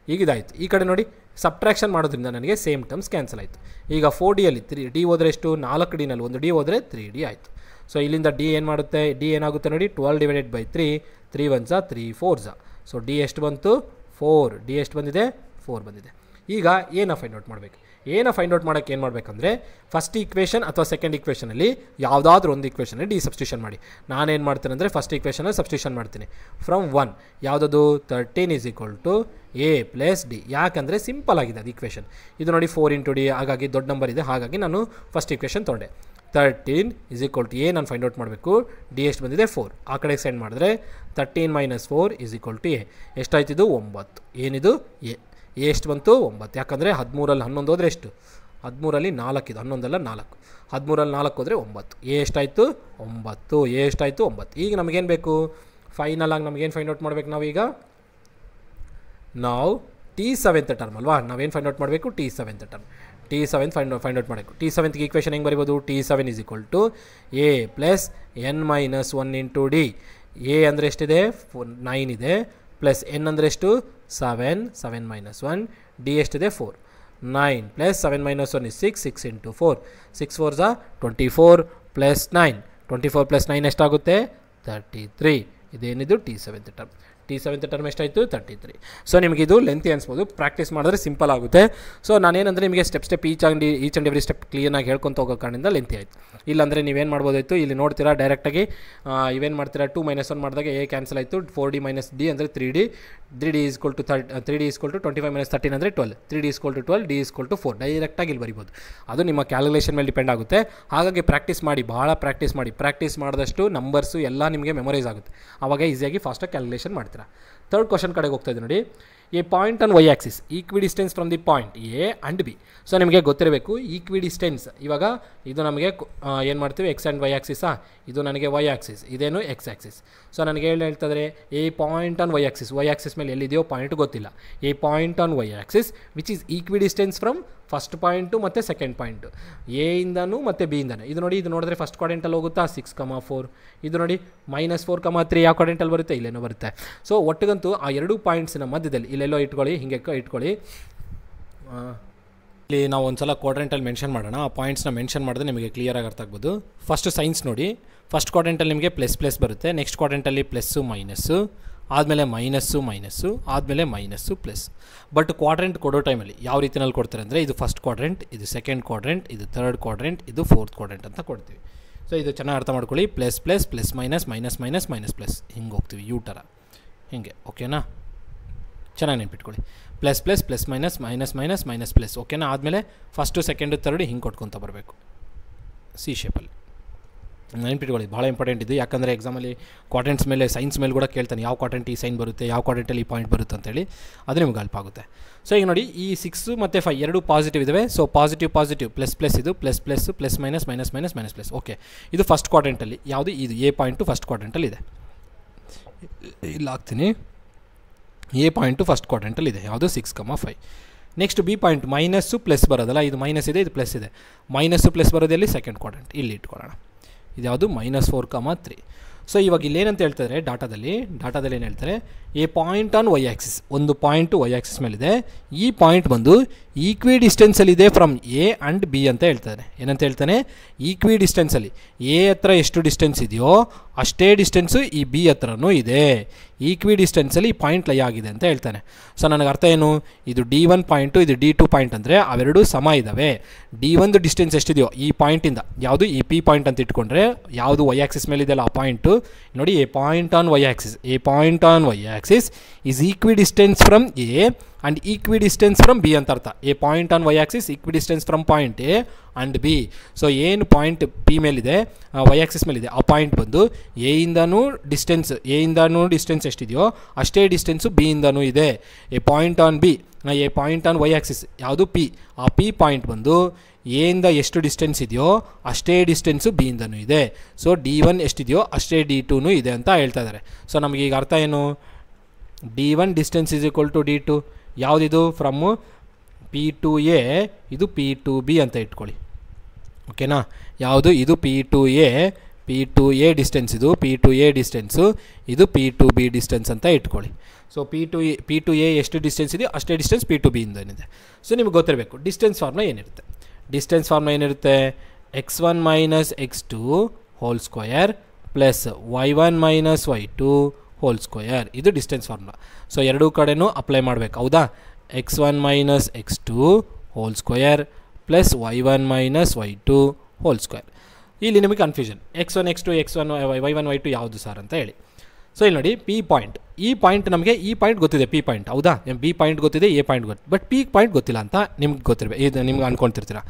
ಈಗ ಇದಾಯಿತು. ಈ ಕಡೆ ನೋಡಿ, ಸಬ್ಟ್ರಾಕ್ಷನ್ ಮಾಡೋದ್ರಿಂದ ನನಗೆ ಸೇಮ್ ಟರ್ಮ್ಸ್ ಕ್ಯಾನ್ಸಲ್ ಆಯಿತು. ಈಗ 4d ಅಲ್ಲಿ ಡಿ ಹೋದರೆ ಎಷ್ಟು, 4dನಲ್ಲಿ ಒಂದು ಡಿ ಹೋದರೆ 3d ಆಯಿತು. ಸೊ ಇಲ್ಲಿಂದ ಡಿ ಏನು ಮಾಡುತ್ತೆ, ಡಿ ಏನಾಗುತ್ತೆ ನೋಡಿ, 12 divided by 3 1s 3 4s. So D ಎಷ್ಟು ಬಂತು 4, ಡಿ ಎಷ್ಟು ಬಂದಿದೆ 4 ಬಂದಿದೆ. ಈಗ ಏನ ಫೈಂಡ್ ಔಟ್ ಮಾಡಬೇಕು, ಫೈಂಡ್ ಔಟ್ ಮಾಡೋಕ್ಕೆ ಏನು ಮಾಡಬೇಕಂದ್ರೆ ಫಸ್ಟ್ ಈಕ್ವೇಷನ್ ಅಥವಾ ಸೆಕೆಂಡ್ ಈಕ್ವೇಷನಲ್ಲಿ ಯಾವುದಾದ್ರೂ ಒಂದು ಈಕ್ವೇಷನಲ್ಲಿ ಡಿ ಸಬ್ಸ್ಟಿಟ್ಯೂಷನ್ ಮಾಡಿ. ನಾನೇನು ಮಾಡ್ತೀನಿ ಅಂದರೆ ಫಸ್ಟ್ ಈಕ್ವೇಷನಲ್ಲಿ ಸಬ್ಸ್ಟಿಟ್ಯೂಷನ್ ಮಾಡ್ತೀನಿ ಫ್ರಮ್ 1. ಯಾವುದದು 13 is equal to a plus d. ಯಾಕಂದರೆ ಸಿಂಪಲ್ ಆಗಿದೆ ಅದು ಈಕ್ವೇಷನ್. ಇದು ನೋಡಿ 4 ಇಂಟು ಡಿ, ಹಾಗಾಗಿ ದೊಡ್ಡ ನಂಬರ್ ಇದೆ, ಹಾಗಾಗಿ ನಾನು ಫಸ್ಟ್ ಈಕ್ವೇಷನ್ ತೊಗೊಂಡೆ. 13 ಈಸ್ ಈಕ್ವಲ್ ಟು ಎ ನಾನು ಫೈಂಡ್ ಔಟ್ ಮಾಡಬೇಕು. ಡಿ ಎಷ್ಟು ಬಂದಿದೆ 4, ಆ ಕಡೆ ಸೆಂಡ್ ಮಾಡಿದ್ರೆ 13 minus 4 is equal to A. ಎಷ್ಟಾಯ್ತಿದ್ದು 9. ಏನಿದು ಎ ಎಷ್ಟು ಬಂತು 9. ಯಾಕಂದರೆ 13ರಲ್ಲಿ 11 ಹೋದರೆ ಎಷ್ಟು, 13ರಲ್ಲಿ 4 ಇದು, 11 4, 13ರಲ್ಲಿ 4 ಹೋದರೆ 9. ಎ ಎಷ್ಟಾಯಿತು 9, ಎ ಎಷ್ಟಾಯಿತು 9. ಈಗ ನಮಗೇನು ಬೇಕು, ಫೈನಲ್ ಆಗಿ ನಮಗೇನು ಫೈಂಡ್ ಔಟ್ ಮಾಡಬೇಕು ನಾವೀಗ, ನಾವು T7th ಟರ್ಮ್ ಅಲ್ವಾ, ನಾವೇನು ಫೈಂಡ್ ಔಟ್ ಮಾಡಬೇಕು, T7th term. T7 find out ಮಾಡಬೇಕು. T7th ಈಕ್ವೇಷನ್ ಹೆಂಗೆ ಬರಿಬೋದು, T7 is equal to a plus N minus 1 into d. A ಅಂದರೆ ಎಷ್ಟಿದೆ 9 ಇದೆ, ಪ್ಲಸ್ ಎನ್ ಅಂದರೆ ಎಷ್ಟು 7 ಮೈನಸ್ 1, ಡಿ ಎಷ್ಟಿದೆ 4. 9 plus 7 minus 1 is 6 into 4, 6 4s 24 plus 9, 24 plus 9 ಎಷ್ಟಾಗುತ್ತೆ 33. ಇದೇನಿದು T7th ಟರ್ಮ್. T7th ಟರ್ಮ್ ಎಷ್ಟಾಯಿತು 33. ಸೊ ನಿಮಗೆ ಇದು ಲೆಂತಿ ಅನಿಸ್ಬೋದು, ಪ್ರಾಕ್ಟೀಸ್ ಮಾಡಿದ್ರೆ ಸಿಂಪಲ್ ಆಗುತ್ತೆ. ಸೊ ನಾನೇನಂದರೆ ನಿಮಗೆ step each and every step ಕ್ಲಿಯರ್ನಾಗಿ ಹೇಳ್ಕೊತ ಹೋಗೋ ಕಾರಣದಿಂದ ಲೆಂತಿ ಆಯಿತು. ಇಲ್ಲಾಂದರೆ ನೀವೇನು ಮಾಡ್ಬೋದಾಯಿತು, ಇಲ್ಲಿ ನೋಡ್ತೀರಾ ಡೈರೆಕ್ಟಾಗಿ ಇವೇನು ಮಾಡ್ತೀರಾ, 2 ಮೈನಸ್ 1 ಮಾಡಿದಾಗ ಎ ಕ್ಯಾನ್ಸಲ್ ಆಯಿತು, 4d ಮೈನಸ್ ಡಿ ಅಂದರೆ 3d, 3d is equal to 25 minus 13 ಅಂದರೆ 12, 3d is equal to 12, d is equal to 4 ಡೈರೆಕ್ಟಾಗಿ ಇಲ್ಲಿ ಬರಿಬೋದು. ಅದು ನಿಮ್ಮ ಕ್ಯಾಲ್ಕುಲೇಷನ್ ಮೇಲೆ ಡಿಪೆಂಡ್ ಆಗುತ್ತೆ. ಹಾಗಾಗಿ ಪ್ರಾಕ್ಟೀಸ್ ಮಾಡಿ, ಭಾಳ ಪ್ರಾಕ್ಟೀಸ್ ಮಾಡಿದಷ್ಟು ನಂಬರ್ಸು ಎಲ್ಲ ನಿಮಗೆ ಮೆಮೊರೈಸ್ ಆಗುತ್ತೆ. ಆವಾಗ ಈಸಿಯಾಗಿ ಫಾಸ್ಟಾಗಿ ಕ್ಯಾಲ್ಕುಲೇಷನ್ ಮಾಡ್ತೀರಾ. ಥರ್ಡ್ ಕ್ವಶನ್ ಕಡೆಗೆ ಹೋಗ್ತಾ ಇದೆ ನೋಡಿ. A point on Y axis equi distance from the point A and B. So ನಿಮಗೆ ಗೊತ್ತಿರಬೇಕು ಈಕ್ವಿ ಡಿಸ್ಟೆನ್ಸ್. ಇವಾಗ ಇದು ನಮಗೆ ಏನು ಮಾಡ್ತೀವಿ, ಎಕ್ಸ್ ಆ್ಯಂಡ್ ವೈ ಆಕ್ಸಿಸಾ, ಇದು ನನಗೆ ವೈ ಆಕ್ಸಿಸ್, ಇದೇನು ಎಕ್ಸ್ ಆಕ್ಸಿಸ್. ಸೊ ನನಗೆ ಹೇಳ್ತಾರೆ a point on Y axis, Y axis ಮೇಲೆ ಎಲ್ಲಿದೆಯೋ ಪಾಯಿಂಟ್ ಗೊತ್ತಿಲ್ಲ. A point on Y axis which is equi distance from first point ಮತ್ತು ಸೆಕೆಂಡ್ ಪಾಯಿಂಟು, ಎ ಇಂದನೂ ಮತ್ತು ಬಿ ಇಂದನೂ. ಇದು ನೋಡಿ, ಇದು ನೋಡಿದ್ರೆ ಫಸ್ಟ್ ಕ್ವಾಡ್ರೆಂಟಲ್ಲಿ ಹೋಗುತ್ತಾ 6,4. ಇದು ನೋಡಿ -4,3 ಯಾವ ಕ್ವಾಡ್ರೆಂಟಲ್ಲಿ ಬರುತ್ತೆ, ಇಲ್ಲೇನೋ ಬರುತ್ತೆ. ಸೊ ಒಟ್ಟಿಗಂತೂ ಆ ಎರಡು ಪಾಯಿಂಟ್ಸಿನ ಮಧ್ಯದಲ್ಲಿ ಇಲ್ಲೆಲ್ಲೋ ಇಟ್ಕೊಳ್ಳಿ, ಹಿಂಗೆ ಇಟ್ಕೊಳ್ಳಿ. ಇಲ್ಲಿ ನಾವು ಒಂದು ಸಲ ಕ್ವಾಡ್ರೆಂಟಲ್ಲಿ ಮೆನ್ಷನ್ ಮಾಡೋಣ. ಆ ಪಾಯಿಂಟ್ಸ್ನ ಮೆನ್ಷನ್ ಮಾಡಿದ್ರೆ ನಿಮಗೆ ಕ್ಲಿಯರಾಗಿ ಅರ್ಥ ಆಗ್ಬೋದು. ಫಸ್ಟ್ ಸೈನ್ಸ್ ನೋಡಿ, ಫಸ್ಟ್ ಕ್ವಾಡ್ರೆಂಟಲ್ಲಿ ನಿಮಗೆ ಪ್ಲಸ್ ಬರುತ್ತೆ, ನೆಕ್ಸ್ಟ್ ಕ್ವಾಡ್ರೆಂಟಲ್ಲಿ ಪ್ಲಸ್ಸು ಮೈನಸ್ಸು, ಆದಮೇಲೆ ಮೈನಸ್ಸು, ಆದಮೇಲೆ ಮೈನಸ್ಸು ಪ್ಲಸ್. ಬಟ್ ಕ್ವಾಡ್ರೆಂಟ್ ಕೊಡೋ ಟೈಮಲ್ಲಿ ಯಾವ ರೀತಿಯಲ್ಲಿ ಕೊಡ್ತಾರೆ ಅಂದರೆ, ಇದು ಫಸ್ಟ್ ಕ್ವಾಡ್ರೆಂಟ್, ಇದು ಸೆಕೆಂಡ್ ಕ್ವಾಡ್ರೆಂಟ್, ಇದು ಥರ್ಡ್ ಕ್ವಾಡ್ರೆಂಟ್, ಇದು ಫೋರ್ತ್ ಕ್ವಾಡ್ರೆಂಟ್ ಅಂತ ಕೊಡ್ತೀವಿ. ಸೊ ಇದು ಚೆನ್ನಾಗಿ ಅರ್ಥ ಮಾಡ್ಕೊಳ್ಳಿ. ಪ್ಲಸ್ ಮೈನಸ್ ಪ್ಲಸ್ ಹಿಂಗೆ ಹೋಗ್ತೀವಿ, ಯು ಥರ ಹಿಂಗೆ. ಓಕೆನಾ, ಚೆನ್ನಾಗಿ ನೆನ್ಪಿಟ್ಕೊಳ್ಳಿ. Plus minus plus. ಓಕೆನಾ, ಆದಮೇಲೆ ಫಸ್ಟು ಸೆಕೆಂಡು ಥರ್ಡು ಹಿಂಗೆ ಕೊಟ್ಕೊತ ಬರಬೇಕು ಸಿ ಶೇಪಲ್ಲಿ. ನೆನ್ಪಿಟ್ಕೊಳ್ಳಿ, ಭಾಳ ಇಂಪಾರ್ಟೆಂಟ್ ಇದು. ಯಾಕಂದರೆ ಎಕ್ಸಾಮಲ್ಲಿ ಕ್ವಾಡ್ರೆಂಟ್ಸ್ ಮೇಲೆ, ಸೈನ್ಸ್ ಮೇಲೆ ಕೂಡ ಕೇಳ್ತಾನೆ, ಯಾವ ಕ್ವಾಡ್ರೆಂಟ್ ಈ ಸೈನ್ ಬರುತ್ತೆ, ಯಾವ ಕ್ವಾಡ್ರೆಂಟಲ್ಲಿ ಈ ಪಾಯಿಂಟ್ ಬರುತ್ತೆ ಅಂತೇಳಿ. ಅದು ನಿಮ್ಗೆ ಹೆಲ್ಪ್ ಆಗುತ್ತೆ. ಸೊ ಈಗ ನೋಡಿ, ಈ 6 ಮತ್ತು 5 ಎರಡು ಪಾಸಿಟಿವ್ ಇದ್ದಾವೆ. ಸೊ ಪಾಸಿಟಿವ್ ಪ್ಲಸ್ ಇದು ಪ್ಲಸ್ ಮೈನಸ್ ಪ್ಲಸ್. ಓಕೆ, ಇದು ಫಸ್ಟ್ ಕ್ವಾಡ್ರೆಂಟಲ್ಲಿ ಯಾವುದು, ಇದು ಎ ಪಾಯಿಂಟು ಫಸ್ಟ್ ಕ್ವಾಡ್ರೆಂಟಲ್ಲಿ ಇದೆ. ಇಲ್ಲಿ ಹಾಕ್ತೀನಿ, ಎ ಪಾಯಿಂಟು ಫಸ್ಟ್ ಕ್ವಾಡ್ರೆಂಟಲ್ಲಿದೆ, ಯಾವುದು 6,5. Next B point minus plus ಬರೋದಲ್ಲ, ಇದು ಮೈನಸ್ ಇದೆ, ಇದು ಪ್ಲಸ್ ಇದೆ. ಮೈನಸ್ಸು ಪ್ಲಸ್ ಬರೋದಲ್ಲಿ ಸೆಕೆಂಡ್ ಕ್ವಾಡ್ರೆಂಟ್, ಇಲ್ಲಿ ಇಟ್ಕೊಳ್ಳೋಣ. ಇದು ಯಾವುದು -4,3. ಸೊ ಇವಾಗ ಇಲ್ಲೇನಂತ ಹೇಳ್ತಾರೆ, ಡಾಟಾದಲ್ಲಿ ಏನು ಹೇಳ್ತಾರೆ, a point on Y axis, ಒಂದು ಪಾಯಿಂಟು ವೈ ಆ್ಯಕ್ಸಿಸ್ ಮೇಲಿದೆ. ಈ ಪಾಯಿಂಟ್ ಬಂದು ಈಕ್ವಿ ಡಿಸ್ಟೆನ್ಸಲ್ಲಿದೆ ಫ್ರಮ್ ಎ ಆ್ಯಂಡ್ ಬಿ ಅಂತ ಹೇಳ್ತಾನೆ. ಏನಂತ ಹೇಳ್ತಾನೆ, ಈಕ್ವಿ ಡಿಸ್ಟೆನ್ಸಲ್ಲಿ ಎ ಹತ್ರ ಎಷ್ಟು ಡಿಸ್ಟೆನ್ಸ್ ಇದೆಯೋ ಅಷ್ಟೇ ಡಿಸ್ಟೆನ್ಸು ಈ ಬಿ ಹತ್ರನೂ ಇದೆ. ಈಕ್ವಿ ಡಿಸ್ಟೆನ್ಸಲ್ಲಿ ಈ ಪಾಯಿಂಟ್ ಲೈ ಆಗಿದೆ ಅಂತ ಹೇಳ್ತಾನೆ. ಸೊ ನನಗೆ ಅರ್ಥ ಏನು, ಇದು D1 ಪಾಯಿಂಟು, ಇದು D2 ಪಾಯಿಂಟ್ ಅಂದರೆ ಅವೆರಡೂ ಸಮ ಇದ್ದಾವೆ. D1 ಡಿಸ್ಟೆನ್ಸ್ ಎಷ್ಟಿದೆಯೋ ಈ ಪಾಯಿಂಟಿಂದ, ಯಾವುದು ಈ ಪಿ ಪಾಯಿಂಟ್ ಅಂತ ಇಟ್ಕೊಂಡ್ರೆ, ಯಾವುದು ವೈ ಆ್ಯಕ್ಸಿಸ್ ಮೇಲಿದೆಯಲ್ಲ ಆ ಪಾಯಿಂಟು ನೋಡಿ, a point on Y axis is equi distance from A and equi distance from B ಅಂತ ಅರ್ಥ. A point on Y axis equi distance from point A and B. So ಏನು ಪಾಯಿಂಟ್ ಪಿ ಮೇಲಿದೆ, ವೈ ಆ್ಯಕ್ಸಿಸ್ ಮೇಲಿದೆ, ಆ ಪಾಯಿಂಟ್ ಬಂದು ಎ ಇಂದನೂ ಡಿಸ್ಟೆನ್ಸ್ ಎಷ್ಟಿದೆಯೋ ಅಷ್ಟೇ ಡಿಸ್ಟೆನ್ಸು ಬಿ ಇಂದನೂ ಇದೆ. A point on Y axis ಯಾವುದು ಪಿ, ಆ ಪಿ ಪಾಯಿಂಟ್ ಬಂದು ಎ ಇಂದ ಎಷ್ಟು ಡಿಸ್ಟೆನ್ಸ್ ಇದೆಯೋ ಅಷ್ಟೇ ಡಿಸ್ಟೆನ್ಸು ಬಿ ಇಂದನೂ ಇದೆ. ಸೊ D1 ಎಷ್ಟಿದೆಯೋ ಅಷ್ಟೇ D2 ಇದೆ ಅಂತ ಹೇಳ್ತಾ ಇದ್ದಾರೆ. ಸೊ ನಮಗೆ ಈಗ ಅರ್ಥ ಏನು, D1 distance is equal to D2. ಯಾವುದಿದು, ಫ್ರಮ್ ಪಿ ಟು ಎ, ಇದು ಪಿ ಟು ಬಿ ಅಂತ ಇಟ್ಕೊಳ್ಳಿ. ಓಕೆನಾ, ಯಾವುದು ಇದು ಪಿ ಟು ಎ ಡಿಸ್ಟೆನ್ಸ್, ಇದು ಪಿ ಟು ಎ ಡಿಸ್ಟೆನ್ಸು, ಇದು ಪಿ ಟು ಬಿ ಡಿಸ್ಟೆನ್ಸ್ ಅಂತ ಇಟ್ಕೊಳ್ಳಿ. ಸೊ ಪಿ ಟು ಎ ಎಷ್ಟು ಡಿಸ್ಟೆನ್ಸ್ ಇದೆಯೋ ಅಷ್ಟೇ ಡಿಸ್ಟೆನ್ಸ್ ಪಿ ಟು ಬಿ ಇಂದ ಏನಿದೆ. ಸೊ ನಿಮ್ಗೆ ಗೊತ್ತಿರಬೇಕು ಡಿಸ್ಟೆನ್ಸ್ ಫಾರ್ಮುಲಾ ಏನಿರುತ್ತೆ. ಡಿಸ್ಟೆನ್ಸ್ ಫಾರ್ಮುಲಾ ಏನಿರುತ್ತೆ, x1 - x2 hole square plus y1 - y2 whole square. ಇದು ಡಿಸ್ಟೆನ್ಸ್ ಫಾರ್ಮುಲಾ. ಸೊ ಎರಡೂ ಕಡೆನೂ ಅಪ್ಲೈ ಮಾಡಬೇಕು, ಹೌದಾ. x1 - x2 hole square plus y1 - y2 whole square. ಇಲ್ಲಿ ನಿಮಗೆ confusion, x1 x2 y1 y2 ಯಾವುದು ಸರ್ ಅಂತ ಹೇಳಿ. ಸೊ ಇಲ್ಲಿ ನೋಡಿ, ಪಿ ಪಾಯಿಂಟ್, ಈ ಪಾಯಿಂಟ್ ನಮಗೆ ಈ ಪಾಯಿಂಟ್ ಗೊತ್ತಿದೆ, ಪಿ ಪಾಯಿಂಟ್, ಹೌದಾ. ಬಿ ಪಾಯಿಂಟ್ ಗೊತ್ತಿದೆ, ಎ ಪಾಯಿಂಟ್ ಗೊತ್ತಿದೆ, ಬಟ್ ಪಿ ಪಾಯಿಂಟ್ ಗೊತ್ತಿಲ್ಲ ಅಂತ ನಿಮ್ಗೆ ಗೊತ್ತಿರಬೇಕು, ಇದು ನಿಮ್ಗೆ ಅನ್ಕೊಳ್ತಿರ್ತೀರ.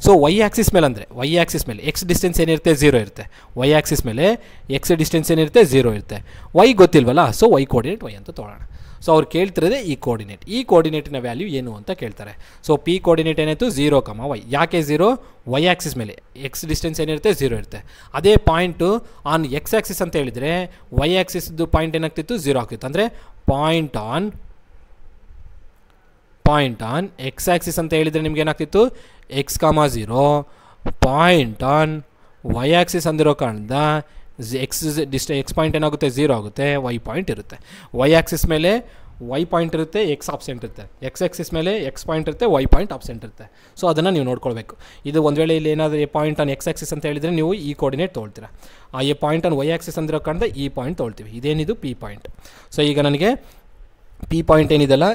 ಸೊ ವೈ ಆ್ಯಕ್ಸಿಸ್ ಮೇಲೆ ಅಂದರೆ, ವೈ ಆ್ಯಕ್ಸಿಸ್ ಮೇಲೆ ಎಕ್ಸ್ ಡಿಸ್ಟೆನ್ಸ್ ಏನಿರುತ್ತೆ, 0 ಇರುತ್ತೆ. ವೈ ಆ್ಯಕ್ಸಿಸ್ ಮೇಲೆ ಎಕ್ಸ್ ಡಿಸ್ಟೆನ್ಸ್ ಏನಿರುತ್ತೆ, 0 ಇರುತ್ತೆ. ವೈ ಗೊತ್ತಿಲ್ವಲ್ಲ, ಸೊ ವೈ ಕೋಆರ್ಡಿನೇಟ್ ವೈ ಅಂತ ತೊಗೊಳ್ಳೋಣ. ಸೊ ಅವ್ರು ಕೇಳ್ತಿರೋದೇ ಈ ಕೋಆರ್ಡಿನೇಟಿನ ವ್ಯಾಲ್ಯೂ ಏನು ಅಂತ ಕೇಳ್ತಾರೆ. ಸೊ ಪಿ ಕೋಆರ್ಡಿನೇಟ್ ಏನಾಯಿತು, 0, ವೈ. ಯಾಕೆ 0, ವೈ ಆ್ಯಕ್ಸಿಸ್ ಮೇಲೆ ಎಕ್ಸ್ ಡಿಸ್ಟೆನ್ಸ್ ಏನಿರುತ್ತೆ, 0 ಇರುತ್ತೆ. ಅದೇ ಪಾಯಿಂಟು ಆನ್ ಎಕ್ಸ್ ಆ್ಯಕ್ಸಿಸ್ ಅಂತ ಹೇಳಿದರೆ ವೈ ಆ್ಯಕ್ಸಿಸ್ದು ಪಾಯಿಂಟ್ ಏನಾಗ್ತಿತ್ತು, 0 ಆಗ್ತಿತ್ತು. ಅಂದರೆ ಪಾಯಿಂಟ್ ಆನ್ ಎಕ್ಸ್ ಆ್ಯಕ್ಸಿಸ್ ಅಂತ ಹೇಳಿದರೆ ನಿಮ್ಗೆ ಏನಾಗ್ತಿತ್ತು, x, 0. Point on Y axis ಅಂದಿರೋ ಕಾರಣದಿಂದ ಎಕ್ಸ್ ಪಾಯಿಂಟ್ ಏನಾಗುತ್ತೆ, 0 ಆಗುತ್ತೆ, ವೈ ಪಾಯಿಂಟ್ ಇರುತ್ತೆ. ವೈ ಆ್ಯಕ್ಸಿಸ್ ಮೇಲೆ ವೈ ಪಾಯಿಂಟ್ ಇರುತ್ತೆ, ಎಕ್ಸ್ ಆಬ್ಸೆಂಟ್ ಇರುತ್ತೆ. ಎಕ್ಸ್ ಆ್ಯಕ್ಸಿಸ್ ಮೇಲೆ ಎಕ್ಸ್ ಪಾಯಿಂಟ್ ಇರುತ್ತೆ, ವೈ ಪಾಯಿಂಟ್ ಆಬ್ಸೆಂಟ್ ಇರುತ್ತೆ. ಸೊ ಅದನ್ನು ನೀವು ನೋಡ್ಕೊಳ್ಬೇಕು. ಇದು ಒಂದು ವೇಳೆ ಇಲ್ಲಿ ಏನಾದರೂ a point on x axis ಅಂತ ಹೇಳಿದರೆ ನೀವು ಈ ಕೋಆರ್ಡಿನೇಟ್ ತೊಗೊಳ್ತೀರಾ. ಆ a point on Y axis ಅಂದಿರೋ ಕಾರಣದಿಂದ ಈ ಪಾಯಿಂಟ್ ತೊಗೊಳ್ತೀವಿ. ಇದೇನಿದು ಪಿ ಪಾಯಿಂಟ್. ಸೊ ಈಗ ನನಗೆ ಪಿ ಪಾಯಿಂಟ್ ಏನಿದೆಲ್ಲ,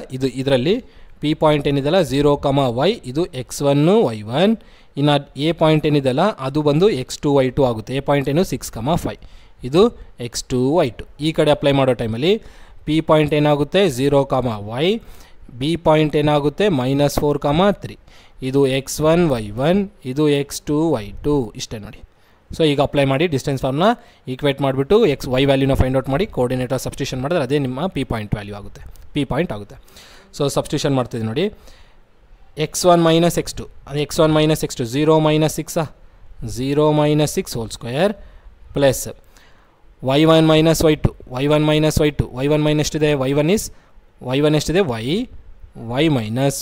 ಇದರಲ್ಲಿ ಪಿ ಪಾಯಿಂಟ್ ಏನಿದೆಲ್ಲ 0, ವೈ, ಇದು x1 y1. ಇನ್ನು ಎ ಪಾಯಿಂಟ್ ಏನಿದೆಲ್ಲ ಅದು ಬಂದು x2 y2 ಆಗುತ್ತೆ. ಎ ಪಾಯಿಂಟ್ ಏನು 6, 5, ಇದು x2 y2. ಈ ಕಡೆ ಅಪ್ಲೈ ಮಾಡೋ ಟೈಮಲ್ಲಿ ಪಿ ಪಾಯಿಂಟ್ ಏನಾಗುತ್ತೆ, 0, ವೈ. ಬಿ ಪಾಯಿಂಟ್ ಏನಾಗುತ್ತೆ, -4, 3. ಇದು x1 y1, ಇದು x2 y2. ಇಷ್ಟೇ ನೋಡಿ. ಸೊ ಈಗ ಅಪ್ಲೈ ಮಾಡಿ ಡಿಸ್ಟೆನ್ಸ್ ಫಾರ್ಮ್ನ ಈಕ್ವೇಟ್ ಮಾಡಿಬಿಟ್ಟು y ವ್ಯಾಲ್ಯೂನ ಫೈಂಡ್ ಔಟ್ ಮಾಡಿ ಕೋಆರ್ಡಿನೇಟರ್ ಸಬ್ಸ್ಟಿಟ್ಯೂಷನ್ ಮಾಡಿದ್ರೆ ಅದೇ ನಿಮ್ಮ P ಪಾಯಿಂಟ್ ವ್ಯಾಲ್ಯೂ ಆಗುತ್ತೆ, P ಪಾಯಿಂಟ್ ಆಗುತ್ತೆ. ಸೊ ಸಬ್ಸ್ಟಿಟ್ಯೂಷನ್ ಮಾಡ್ತಿದ್ದೀನಿ ನೋಡಿ. x1 ಮೈನಸ್ x2 ಅದು x1 minus x2 0 minus 6 0 minus 6 whole square plus y1 minus y2 y1 minus y2 y1 minus ಎಷ್ಟಿದೆ y1 ಎಷ್ಟಿದೆ y minus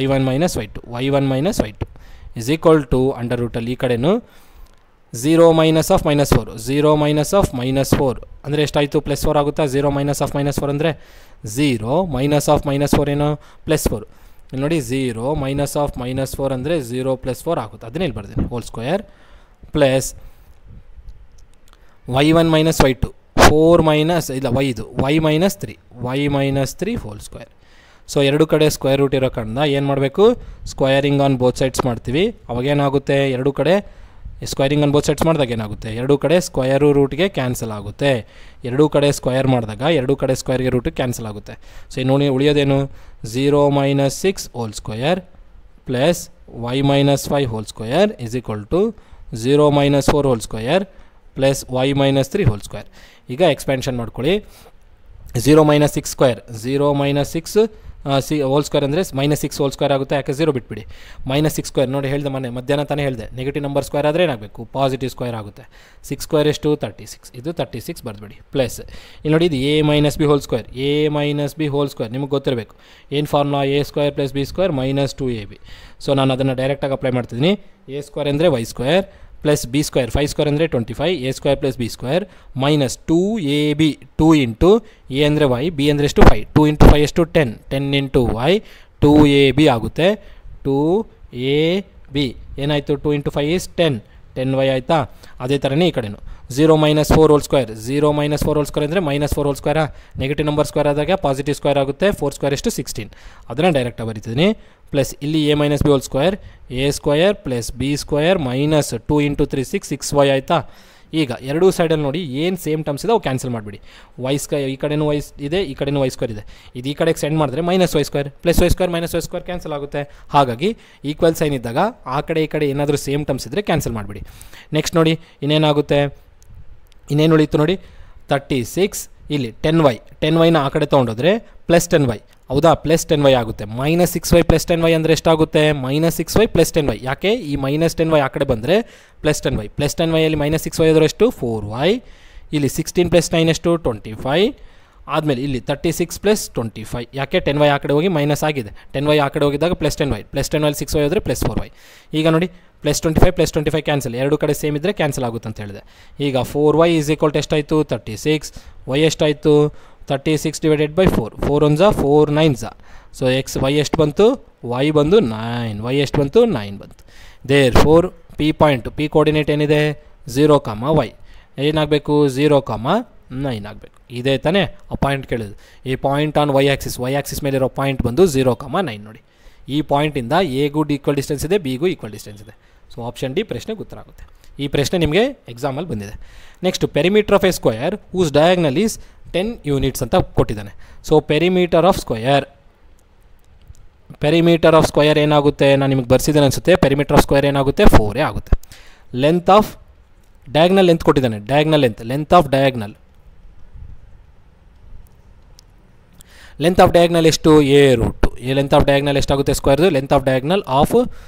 y1 minus y1 minus y2 is equal to under ರೂಟಲ್ಲಿ ಈ ಕಡೆನೂ 0 minus of minus 4 0 minus of minus 4 ಅಂದರೆ ಎಷ್ಟಾಯಿತು ಪ್ಲಸ್ 4 ಆಗುತ್ತಾ. 0 ಮೈನಸ್ ಆಫ್ ಮೈನಸ್ 4 ಅಂದರೆ 0 ಮೈನಸ್ ಆಫ್ ಮೈನಸ್ 4 ಏನು ಪ್ಲಸ್ 4. ಇಲ್ಲಿ ನೋಡಿ 0 ಮೈನಸ್ ಆಫ್ ಮೈನಸ್ 4 ಅಂದರೆ 0 ಪ್ಲಸ್ 4 ಆಗುತ್ತೆ. ಅದನ್ನೇ ಇಲ್ಲಿ ಬರ್ತೀನಿ hole square plus y1 minus y2 4 minus ಇಲ್ಲ y minus 3 whole square. So ಎರಡು ಕಡೆ ಸ್ಕ್ವೇರ್ ರೂಟ್ ಇರೋ ಕಾರಣ ಏನು ಮಾಡಬೇಕು, ಸ್ಕ್ವಯರಿಂಗ್ ಆನ್ ಬೋತ್ ಸೈಡ್ಸ್ ಮಾಡ್ತೀವಿ. ಅವಾಗೇನಾಗುತ್ತೆ, ಎರಡು ಕಡೆ ಸ್ಕ್ವಯರಿಂಗ್ ಆನ್ ಬೋತ್ ಸೈಡ್ಸ್ ಮಾಡಿದಾಗ ಏನಾಗುತ್ತೆ, ಎರಡು ಕಡೆ ಸ್ಕ್ವಯರು ರೂಟ್ಗೆ ಕ್ಯಾನ್ಸಲ್ ಆಗುತ್ತೆ. ಎರಡೂ ಕಡೆ ಸ್ಕ್ವಯರ್ ಮಾಡಿದಾಗ ಎರಡು ಕಡೆ ಸ್ಕ್ವಯರ್ಗೆ ರೂಟಿಗೆ ಕ್ಯಾನ್ಸಲ್ ಆಗುತ್ತೆ. ಸೊ ನೋಡಿ ಉಳಿಯೋದೇನು 0 minus 6 whole square plus y minus 5 whole square is equal to 0 minus 4 whole square plus y minus 3 whole square. ಈಗ ಎಕ್ಸ್ಪ್ಯಾನ್ಷನ್ ಮಾಡ್ಕೊಳ್ಳಿ. 0 minus 6 square 0 minus 6 whole square ಅಂದರೆ ಮೈನಸ್ 6 ಹೋಲ್ ಸ್ಕ್ವೇರ್ ಆಗುತ್ತೆ. ಯಾಕೆ 0 ಬಿಟ್ಬಿಡಿ. ಮೈನಸ್ 6 ಸ್ಕ್ವೇರ್ ನೋಡಿ ಹೇಳಿದೆ ಮಧ್ಯಾಹ್ನ ತಾನೇ ಹೇಳಿದೆ, ನೆಗೆಟಿವ್ ನಂಬರ್ ಸ್ಕ್ವೇರ್ ಆದರೆ ಏನಾಗಬೇಕು, ಪಾಸಿಟಿವ್ ಸ್ಕ್ವೇರ್ ಆಗುತ್ತೆ. 6 ಸ್ಕ್ವೇರ್ ಎಷ್ಟು 36, ಇದು 36 ಬರೆದ್ಬಿಡಿ ಪ್ಲಸ್ ಇಲ್ಲಿ ನೋಡಿ ಇದು a minus b whole square ನಿಮಗೆ ಗೊತ್ತಿರಬೇಕು ಏನು formula, a square plus b square minus 2ab. So ನಾನು ಅದನ್ನು ಡೈರೆಕ್ಟಾಗಿ ಅಪ್ಲೈ ಮಾಡ್ತಿದ್ದೀನಿ. a ಸ್ಕ್ವೇರ್ ಅಂದರೆ y square plus b square 5 square ಅಂದರೆ 25 a square plus b square minus 2ab 2 into a ಅಂದರೆ y b ಅಂದರೆ ಎಷ್ಟು 5 2 ಇಂಟು 5 ಎಷ್ಟು 10 ಇಂಟು y 2ab ಆಗುತ್ತೆ. 2ab ಏನಾಯಿತು 2 ಇಂಟು 5 ಇಸ್ 10y ಆಯಿತಾ. ಅದೇ ಥರನೇ ಈ ಕಡೆನು 0 ಮೈನಸ್ 4 ಹೋಲ್ ಸ್ಕ್ವೇರ್ ಅಂದರೆ ಮೈನಸ್ 4 ಹೋಲ್ ಸ್ಕ್ವೇರಾ, ನೆಗೆಟಿವ್ ನಂಬರ್ ಸ್ಕ್ವೇರ್ ಆದಾಗ ಪಾಸಿಟಿವ್ ಸ್ಕ್ವೇರ್ ಆಗುತ್ತೆ. 4 ಸ್ಕ್ವೇರ್ ಎಷ್ಟು 16, ಅದನ್ನು ಡೈರೆಕ್ಟಾಗಿ ಬರೀತಿದ್ದೀನಿ. ಪ್ಲಸ್ ಇಲ್ಲಿ a minus b whole square a square plus b square minus 2 into 3 6y ಆಯಿತಾ. ಈಗ ಎರಡೂ ಸೈಡಲ್ಲಿ ನೋಡಿ ಏನು ಸೇಮ್ ಟರ್ಮ್ಸ್ ಇದೆ ಅವು ಕ್ಯಾನ್ಸಲ್ ಮಾಡಿಬಿಡಿ. y ಸ್ಕ್ವೇರ್ ಈ ಕಡೆನೂ y ಇದೆ, ಈ ಕಡೆನೂ y ಸ್ಕ್ವೇರ್ ಇದೆ. ಇದು ಈ ಕಡೆಗೆ ಸೆಂಡ್ ಮಾಡಿದ್ರೆ minus y square plus y square minus y square cancel ಆಗುತ್ತೆ. ಹಾಗಾಗಿ ಈಕ್ವಲ್ ಸೈನ್ ಇದ್ದಾಗ ಆ ಕಡೆ ಈ ಕಡೆ ಏನಾದರೂ ಸೇಮ್ ಟರ್ಮ್ಸ್ ಇದ್ದರೆ ಕ್ಯಾನ್ಸಲ್ ಮಾಡಿಬಿಡಿ. ನೆಕ್ಸ್ಟ್ ನೋಡಿ ಇನ್ನೇನು ಉಳಿಯಿತು ನೋಡಿ 36 ಇಲ್ಲಿ 10yನ ಆ ಕಡೆ ತೊಗೊಂಡೋದ್ರೆ ಪ್ಲಸ್ 10y ಹೌದಾ, ಪ್ಲಸ್ 10y ಆಗುತ್ತೆ. ಮೈನಸ್ 6y ಪ್ಲಸ್ 10y ಅಂದರೆ ಎಷ್ಟಾಗುತ್ತೆ, ಮೈನಸ್ 6y ಪ್ಲಸ್ 10y. ಯಾಕೆ ಈ ಮೈನಸ್ 10y ಆ ಕಡೆ ಬಂದರೆ ಪ್ಲಸ್ 10y ಅಲ್ಲಿ ಮೈನಸ್ 6y ಆದರೂ ಎಷ್ಟು 4y, ಇಲ್ಲಿ 16 ಪ್ಲಸ್ 9 ಎಷ್ಟು 25, ಆದಮೇಲೆ ಇಲ್ಲಿ 36 ಪ್ಲಸ್ 25. ಯಾಕೆ 10y ಆ ಕಡೆ ಹೋಗಿ ಮೈನಸ್ ಆಗಿದೆ, 10y ಆ ಕಡೆ ಹೋಗಿದ್ದಾಗ ಪ್ಲಸ್ 10y 6y ಹೋದರೆ ಪ್ಲಸ್ 4y. ಈಗ ನೋಡಿ ಪ್ಲಸ್ 25 ಕ್ಯಾನ್ಸಲ್, ಎರಡು ಕಡೆ ಸೇಮ್ ಇದ್ದರೆ ಕ್ಯಾನ್ಸಲ್ ಆಗುತ್ತೆ ಅಂತ ಹೇಳಿದೆ. ಈಗ 4y ಈಸ್ ಈಕ್ವಲ್ ಟು ಎಷ್ಟಾಯಿತು 36, y ಎಷ್ಟಾಯಿತು 36 ಡಿವೈಡೆಡ್ ಬೈ 4 4 1 4 9 ಸೊ y ಎಷ್ಟು ಬಂತು, y ಬಂದು 9 ಬಂತು. Therefore P point P coordinate ಏನಿದೆ 0, y ಏನಾಗಬೇಕು 0, 9 ಆಗಬೇಕು. ಇದೇ ತಾನೇ ಆ ಪಾಯಿಂಟ್ ಕೇಳಿದ್ದು. ಈ ಪಾಯಿಂಟ್ ಆನ್ y ಆ್ಯಕ್ಸಿಸ್ ಮೇಲಿರೋ ಪಾಯಿಂಟ್ ಬಂದು 0, 9 ನೋಡಿ. ಈ ಪಾಯಿಂಟಿಂದ ಎಗೂ ಈಕ್ವಲ್ ಡಿಸ್ಟೆನ್ಸ್ ಇದೆ, ಬಿಗೂ ಈಕ್ವಲ್ ಡಿಸ್ಟೆನ್ಸ್ ಇದೆ. ಸೊ ಆಪ್ಷನ್ ಡಿ ಪ್ರಶ್ನೆಗೆ ಉತ್ತರ ಆಗುತ್ತೆ. ಈ ಪ್ರಶ್ನೆ ನಿಮಗೆ ಎಕ್ಸಾಮಲ್ಲಿ ಬಂದಿದೆ. Next perimeter of a square whose diagonal is 10 units ಅಂತ ಕೊಟ್ಟಿದ್ದಾನೆ. ಸೊ ಪೆರಿಮೀಟರ್ ಆಫ್ ಸ್ಕ್ವಯರ್ ಏನಾಗುತ್ತೆ, ನಾನು ನಿಮಗೆ ಬರ್ಸಿದ್ದೇನೆ ಅನಿಸುತ್ತೆ. ಪೆರಿಮೀಟರ್ ಆಫ್ ಸ್ಕ್ವಯರ್ ಏನಾಗುತ್ತೆ 4 ಆಗುತ್ತೆ. ಲೆಂತ್ ಆಫ್ ಡಯಾಗ್ನಲ್ ಲೆಂತ್ ಕೊಟ್ಟಿದ್ದಾನೆ, ಲೆಂತ್ ಆಫ್ ಡಯಾಗ್ನಲ್ ಎಷ್ಟು a root. Length of diagonal ಎಷ್ಟಾಗುತ್ತೆ ಸ್ಕ್ವಯರ್ದು, ಲೆಂತ್ ಆಫ್ ಡಯಾಗ್ನಲ್ ಆಫ್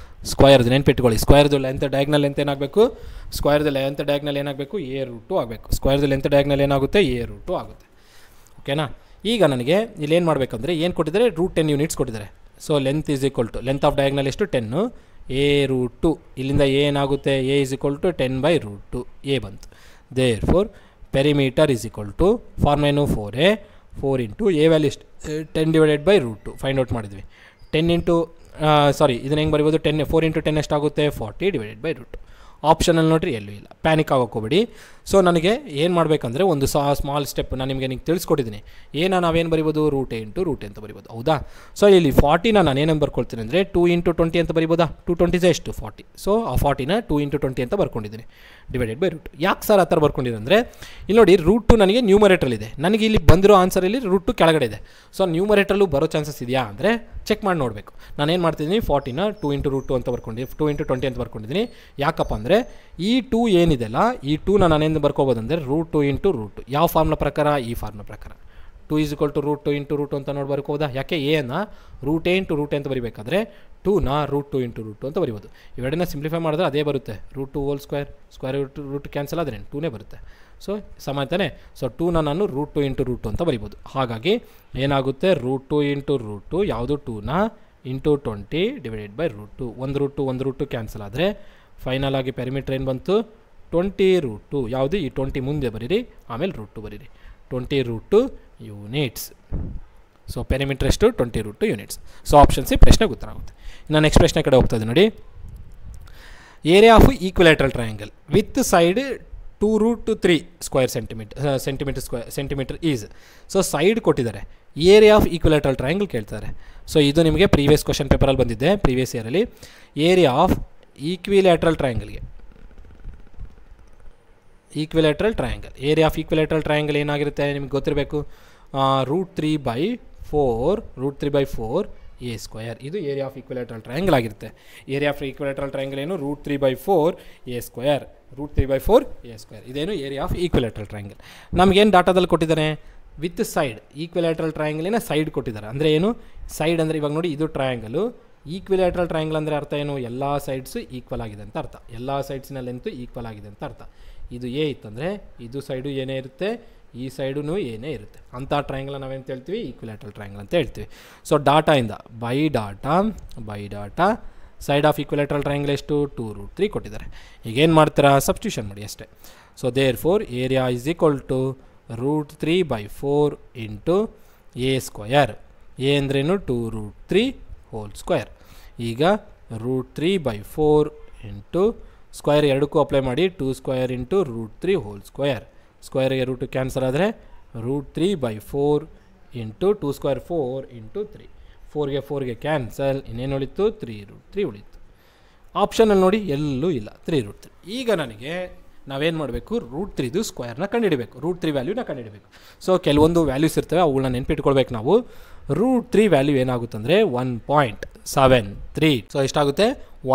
ಸ್ಕ್ವಯರ್ದು ನೆನ್ಪಿಟ್ಕೊಳ್ಳಿ. ಸ್ಕ್ವಯರ್ದು ಲೆಂತ್ ಡಯಾಗ್ನಲ್ ಲೆಂತ್ ಏನಾಗಬೇಕು, ಸ್ಕ್ವಯರ್ದು ಲೆಂತ್ ಡಯಾಗ್ನಲ್ ಏನಾಗಬೇಕು a ರೂಟು ಆಗಬೇಕು. ಸ್ಕ್ವಯರ್ದು ಲೆಂತ್ ಡಯಾಗ್ನಲ್ ಏನಾಗುತ್ತೆ a ರೂಟು ಆಗುತ್ತೆ. ಓಕೆನಾ. ಈಗ ನನಗೆ ಇಲ್ಲೇನು ಮಾಡಬೇಕಂದ್ರೆ ಏನು ಕೊಟ್ಟಿದ್ದಾರೆ, ರೂಟ್ 10 ಯೂನಿಟ್ಸ್ ಕೊಟ್ಟಿದ್ದಾರೆ. So length is equal to length of diagonal ಎಷ್ಟು 10, a ರೂಟ್ 2. ಇಲ್ಲಿಂದ a ಏನಾಗುತ್ತೆ, a is equal to 10 by root 2 a ಬಂತು. Therefore perimeter is equal to form ಏನು 4a 4 ಇಂಟು a ವ್ಯಾಲ್ಯೂ ಎಷ್ಟು 10 divided by root 2 find out ಮಾಡಿದ್ವಿ. 10 ಇಂಟು ಇದನ್ನು ಹೆಂಗೆ ಬರಿಬೋದು, 4 ಇಂಟು 10 ಎಷ್ಟಾಗುತ್ತೆ 40 ಡಿವೈಡೆಡ್ ಬೈ ರೂಟ್ 2. ಆಪ್ಷನಲ್ಲಿ ನೋಡಿರಿ ಎಲ್ಲೂ ಇಲ್ಲ, ಪ್ಯಾನಿಕ್ ಆಗೋಕ್ಕೋಗ್ಬೇಡಿ. ಸೊ ನನಗೆ ಏನು ಮಾಡಬೇಕಂದ್ರೆ ಒಂದು ಸ್ಮಾಲ್ ಸ್ಟೆಪ್ ನಾನು ನಿಮಗೆ ತಿಳಿಸ್ಕೊಟ್ಟಿದ್ದೀನಿ. ನಾವೇನು ಬರಿಬೋದು, ರೂಟ್ ಅಂತ ಬರಿಬೋದು, ಹೌದಾ? ಸೊ ಇಲ್ಲಿ 40ನ ನಾನು ಏನೇನು ಬರ್ಕೊಳ್ತೀನಿ ಅಂದರೆ 2 × 20 ಅಂತ ಬರಿಬೋದಾ? 220 ಎಷ್ಟು 40. ಸೊ ಆ 40ನ 2 × 20 ಅಂತ ಬರ್ಕೊಂಡಿದ್ದೀನಿ, ಡಿವೈಡೆಡ್ ಬೈ ರೂಟ್. ಯಾಕೆ ಸರ್ ಆ ಥರ ಬರ್ಕೊಂಡಿರಂದರೆ ಇಲ್ಲಿ ನೋಡಿ, ರೂಟ್ 2 ನನಗೆ ನ್ಯೂಮರೇಟ್ರಲ್ಲಿದೆ, ನನಗೆ ಇಲ್ಲಿ ಬಂದಿರೋ ಆನ್ಸರಲ್ಲಿ ರೂಟ್ 2 ಕೆಳಗಡೆ ಇದೆ. ಸೊ ನ್ಯೂಮರೇಟ್ರಲ್ಲೂ ಬರೋ ಚಾನ್ಸಸ್ ಇದೆಯಾ ಅಂದರೆ ಚೆಕ್ ಮಾಡಿ ನೋಡಬೇಕು. ನಾನೇನು ಮಾಡ್ತಿದ್ದೀನಿ, 40ನ 2 × ರೂಟ್ ಅಂತ ಬರ್ಕೊಂಡಿದ್ದೀನಿ, 2 × 20 ಅಂತ ಬರ್ಕೊಂಡಿದ್ದೀನಿ. ಯಾಕಪ್ಪ ಅಂದರೆ ಈ 2 ಏನಿದೆಲ್ಲ, ಈ 2ನ ನಾನೇನು ಬರ್ಕೋಬೋದು ಅಂದರೆ ರೂಟ್ 2 × ರೂಟ್. ಯಾವ ಫಾರ್ಮ್ನ ಪ್ರಕಾರ? ಈ ಫಾರ್ಮ್ನ ಪ್ರಕಾರ 2 = ರೂಟ್ 2 × ರೂಟ್ ಅಂತ ನೋಡಿ ಬರ್ಕೋಬೋದಾ? ಯಾಕೆ ಎನ ರೂಟ್ ಎ × ರೂಟ್ ಅಂತ ಬರಿಬೇಕಾದ್ರೆ 2ನ ರೂಟ್ 2 × ರೂಟ್ ಅಂತ ಬರಿಬೋದು. ಇವೆರಡನ್ನ ಸಿಂಪ್ಲಿಫೈ ಮಾಡಿದ್ರೆ ಅದೇ ಬರುತ್ತೆ, root 2 whole square root cancel ಆದರೆ 2ನೇ ಬರುತ್ತೆ. ಸೊ ಸಮಾನತಾನೆ. ಸೊ 2ನ ನಾನು ರೂಟ್ 2 × ರೂಟ್ ಅಂತ ಬರಿಬೋದು. ಹಾಗಾಗಿ ಏನಾಗುತ್ತೆ, ರೂಟ್ 2 × ರೂಟ್ ಯಾವುದು 2ನ ಇಂಟು 20 ಡಿವೈಡೆಡ್ ಬೈ ರೂಟ್ 2. ಒಂದು ರೂಟ್ 2 ಕ್ಯಾನ್ಸಲ್ ಆದರೆ ಫೈನಲ್ ಆಗಿ ಪೆರಿಮೀಟರ್ ಏನು ಬಂತು, 20 ರೂಟ್ 2. ಯಾವುದು ಈ 20 ಮುಂದೆ ಬರೀರಿ, ಆಮೇಲೆ ರೂಟ್ 2 ಬರೀರಿ, 20 ರೂಟ್ 2 ಯೂನಿಟ್ಸ್. ಸೊ ಪೆರಿಮೀಟರ್ ಎಷ್ಟು, 20 root 2 units. So option c ಪ್ರಶ್ನೆಗೆ ಉತ್ತರ ಆಗುತ್ತೆ. ಇನ್ನು ನೆಕ್ಸ್ಟ್ ಪ್ರಶ್ನೆ ಕಡೆ ಹೋಗ್ತದೆ ನೋಡಿ. Area of equilateral triangle with side 2 root 3 square centimetre is. So side ಕೊಟ್ಟಿದ್ದಾರೆ, ಏರಿಯಾ ಆಫ್ ಈಕ್ವಿಲೇಟ್ರಲ್ ಟ್ರಯಾಂಗಲ್ ಕೇಳ್ತಾರೆ. ಸೊ ಇದು ನಿಮಗೆ ಪ್ರೀವಿಯಸ್ ಕ್ವಶನ್ ಪೇಪರಲ್ಲಿ ಬಂದಿದ್ದೆ, ಪ್ರೀವಿಯಸ್ ಇಯರಲ್ಲಿ. ಏರಿಯಾ ಆಫ್ ಈಕ್ವಿಲೇಟ್ರಲ್ ಟ್ರಯಾಂಗಲ್ಗೆ, equilateral triangle, area of equilateral triangle ಏನಾಗಿರುತ್ತೆ ನಿಮ್ಗೆ ಗೊತ್ತಿರಬೇಕು, ರೂಟ್ 3/4 ಎ ಸ್ಕ್ವೇರ್. ಇದು ಏರಿಯಾ ಆಫ್ ಈಕ್ವಿಲೇಟ್ರಲ್ ಟ್ರಯಾಂಗಲ್ ಆಗಿರುತ್ತೆ. ಏರಿಯಾ ಆಫ್ ಈಕ್ವಿಲೇಟ್ರಲ್ ಟ್ರಯಾಂಗಲ್ ಏನು, ರೂಟ್ 3/4 ಎ ಸ್ಕ್ವೇರ್. ಇದೇನು ಏರಿಯಾ ಆಫ್ ಈಕ್ವಿಲೇಟ್ರಲ್ ಟ್ರಯಾಂಗಲ್. ನಮಗೇನು ಡಾಟಾದಲ್ಲಿ ಕೊಟ್ಟಿದ್ದಾನೆ, ವಿತ್ ಸೈಡ್ ಈಕ್ವಿಲೇಟ್ರಲ್ ಟ್ರಯಾಂಗಲಿನ ಸೈಡ್ ಕೊಟ್ಟಿದ್ದಾರೆ. ಅಂದರೆ ಏನು ಸೈಡ್ ಅಂದರೆ, ಇವಾಗ ನೋಡಿ ಇದು ಟ್ರಯಾಂಗಲು, ಈಕ್ವಿಲೇಟ್ರಲ್ ಟ್ರಯಾಂಗಲ್ ಅಂದರೆ ಅರ್ಥ ಏನು, ಎಲ್ಲ ಸೈಡ್ಸು ಈಕ್ವಲ್ ಆಗಿದೆ ಅಂತ ಅರ್ಥ, ಎಲ್ಲ ಸೈಡ್ಸಿನ ಲೆಂತು ಈಕ್ವಲ್ ಆಗಿದೆ ಅಂತ ಅರ್ಥ. ಇದು ಎ ಇತ್ತಂದರೆ ಇದು ಸೈಡು ಏನೇ ಇರುತ್ತೆ, ಈ ಸೈಡು ಏನೇ ಇರುತ್ತೆ, ಅಂಥ ಟ್ರಯಾಂಗಲ್ ನಾವೇನು ಹೇಳ್ತೀವಿ, ಈಕ್ವಿಲೇಟ್ರಲ್ ಟ್ರಯಾಂಗಲ್ ಅಂತ ಹೇಳ್ತೀವಿ. ಸೊ ಡಾಟಾಯಿಂದ by data side of equilateral triangle ಎಷ್ಟು, 2 ರೂಟ್ 3 ಕೊಟ್ಟಿದ್ದಾರೆ. ಈಗೇನು ಮಾಡ್ತೀರಾ, ಸಬ್ಸ್ಟಿಟ್ಯೂಷನ್ ಮಾಡಿ ಅಷ್ಟೇ. So therefore area is equal to root 3/4 into a square. A ಅಂದ್ರೇನು, 2 ರೂಟ್ 3 ಹೋಲ್ ಸ್ಕ್ವೇರ್. ಈಗ ರೂಟ್ 3/4 ಇಂಟು ಸ್ಕ್ವೇರ್ ಎರಡಕ್ಕೂ ಅಪ್ಲೈ ಮಾಡಿ, 2 square into root 3 whole square. ಸ್ಕ್ವೇರ್ಗೆ ರೂಟು ಕ್ಯಾನ್ಸಲ್ ಆದರೆ ರೂಟ್ 3/4 ಇಂಟು 2 ಸ್ಕ್ವೇರ್ 4 ಇಂಟು 3. 4ಗೆ ಕ್ಯಾನ್ಸಲ್, ಇನ್ನೇನು ಉಳಿತು, 3 ರೂಟ್ 3 ಉಳಿತು. ಆಪ್ಷನಲ್ಲಿ ನೋಡಿ ಎಲ್ಲೂ ಇಲ್ಲ, 3 ರೂಟ್ 3. ಈಗ ನನಗೆ ನಾವೇನು ಮಾಡಬೇಕು, ರೂಟ್ 3ದು ಸ್ಕ್ವೇರ್ನ ಕಂಡುಹಿಡಬೇಕು, ರೂಟ್ 3 ವ್ಯಾಲ್ಯೂನ ಕಂಡುಹಿಡಬೇಕು. ಸೊ ಕೆಲವೊಂದು ವ್ಯಾಲ್ಯೂಸ್ ಇರ್ತವೆ, ಅವುಗಳನ್ನ ನೆನ್ಪಿಟ್ಕೊಳ್ಬೇಕು ನಾವು. Root 3 value ಏನಾಗುತ್ತಂದರೆ 1.73. ಸೊ ಎಷ್ಟಾಗುತ್ತೆ,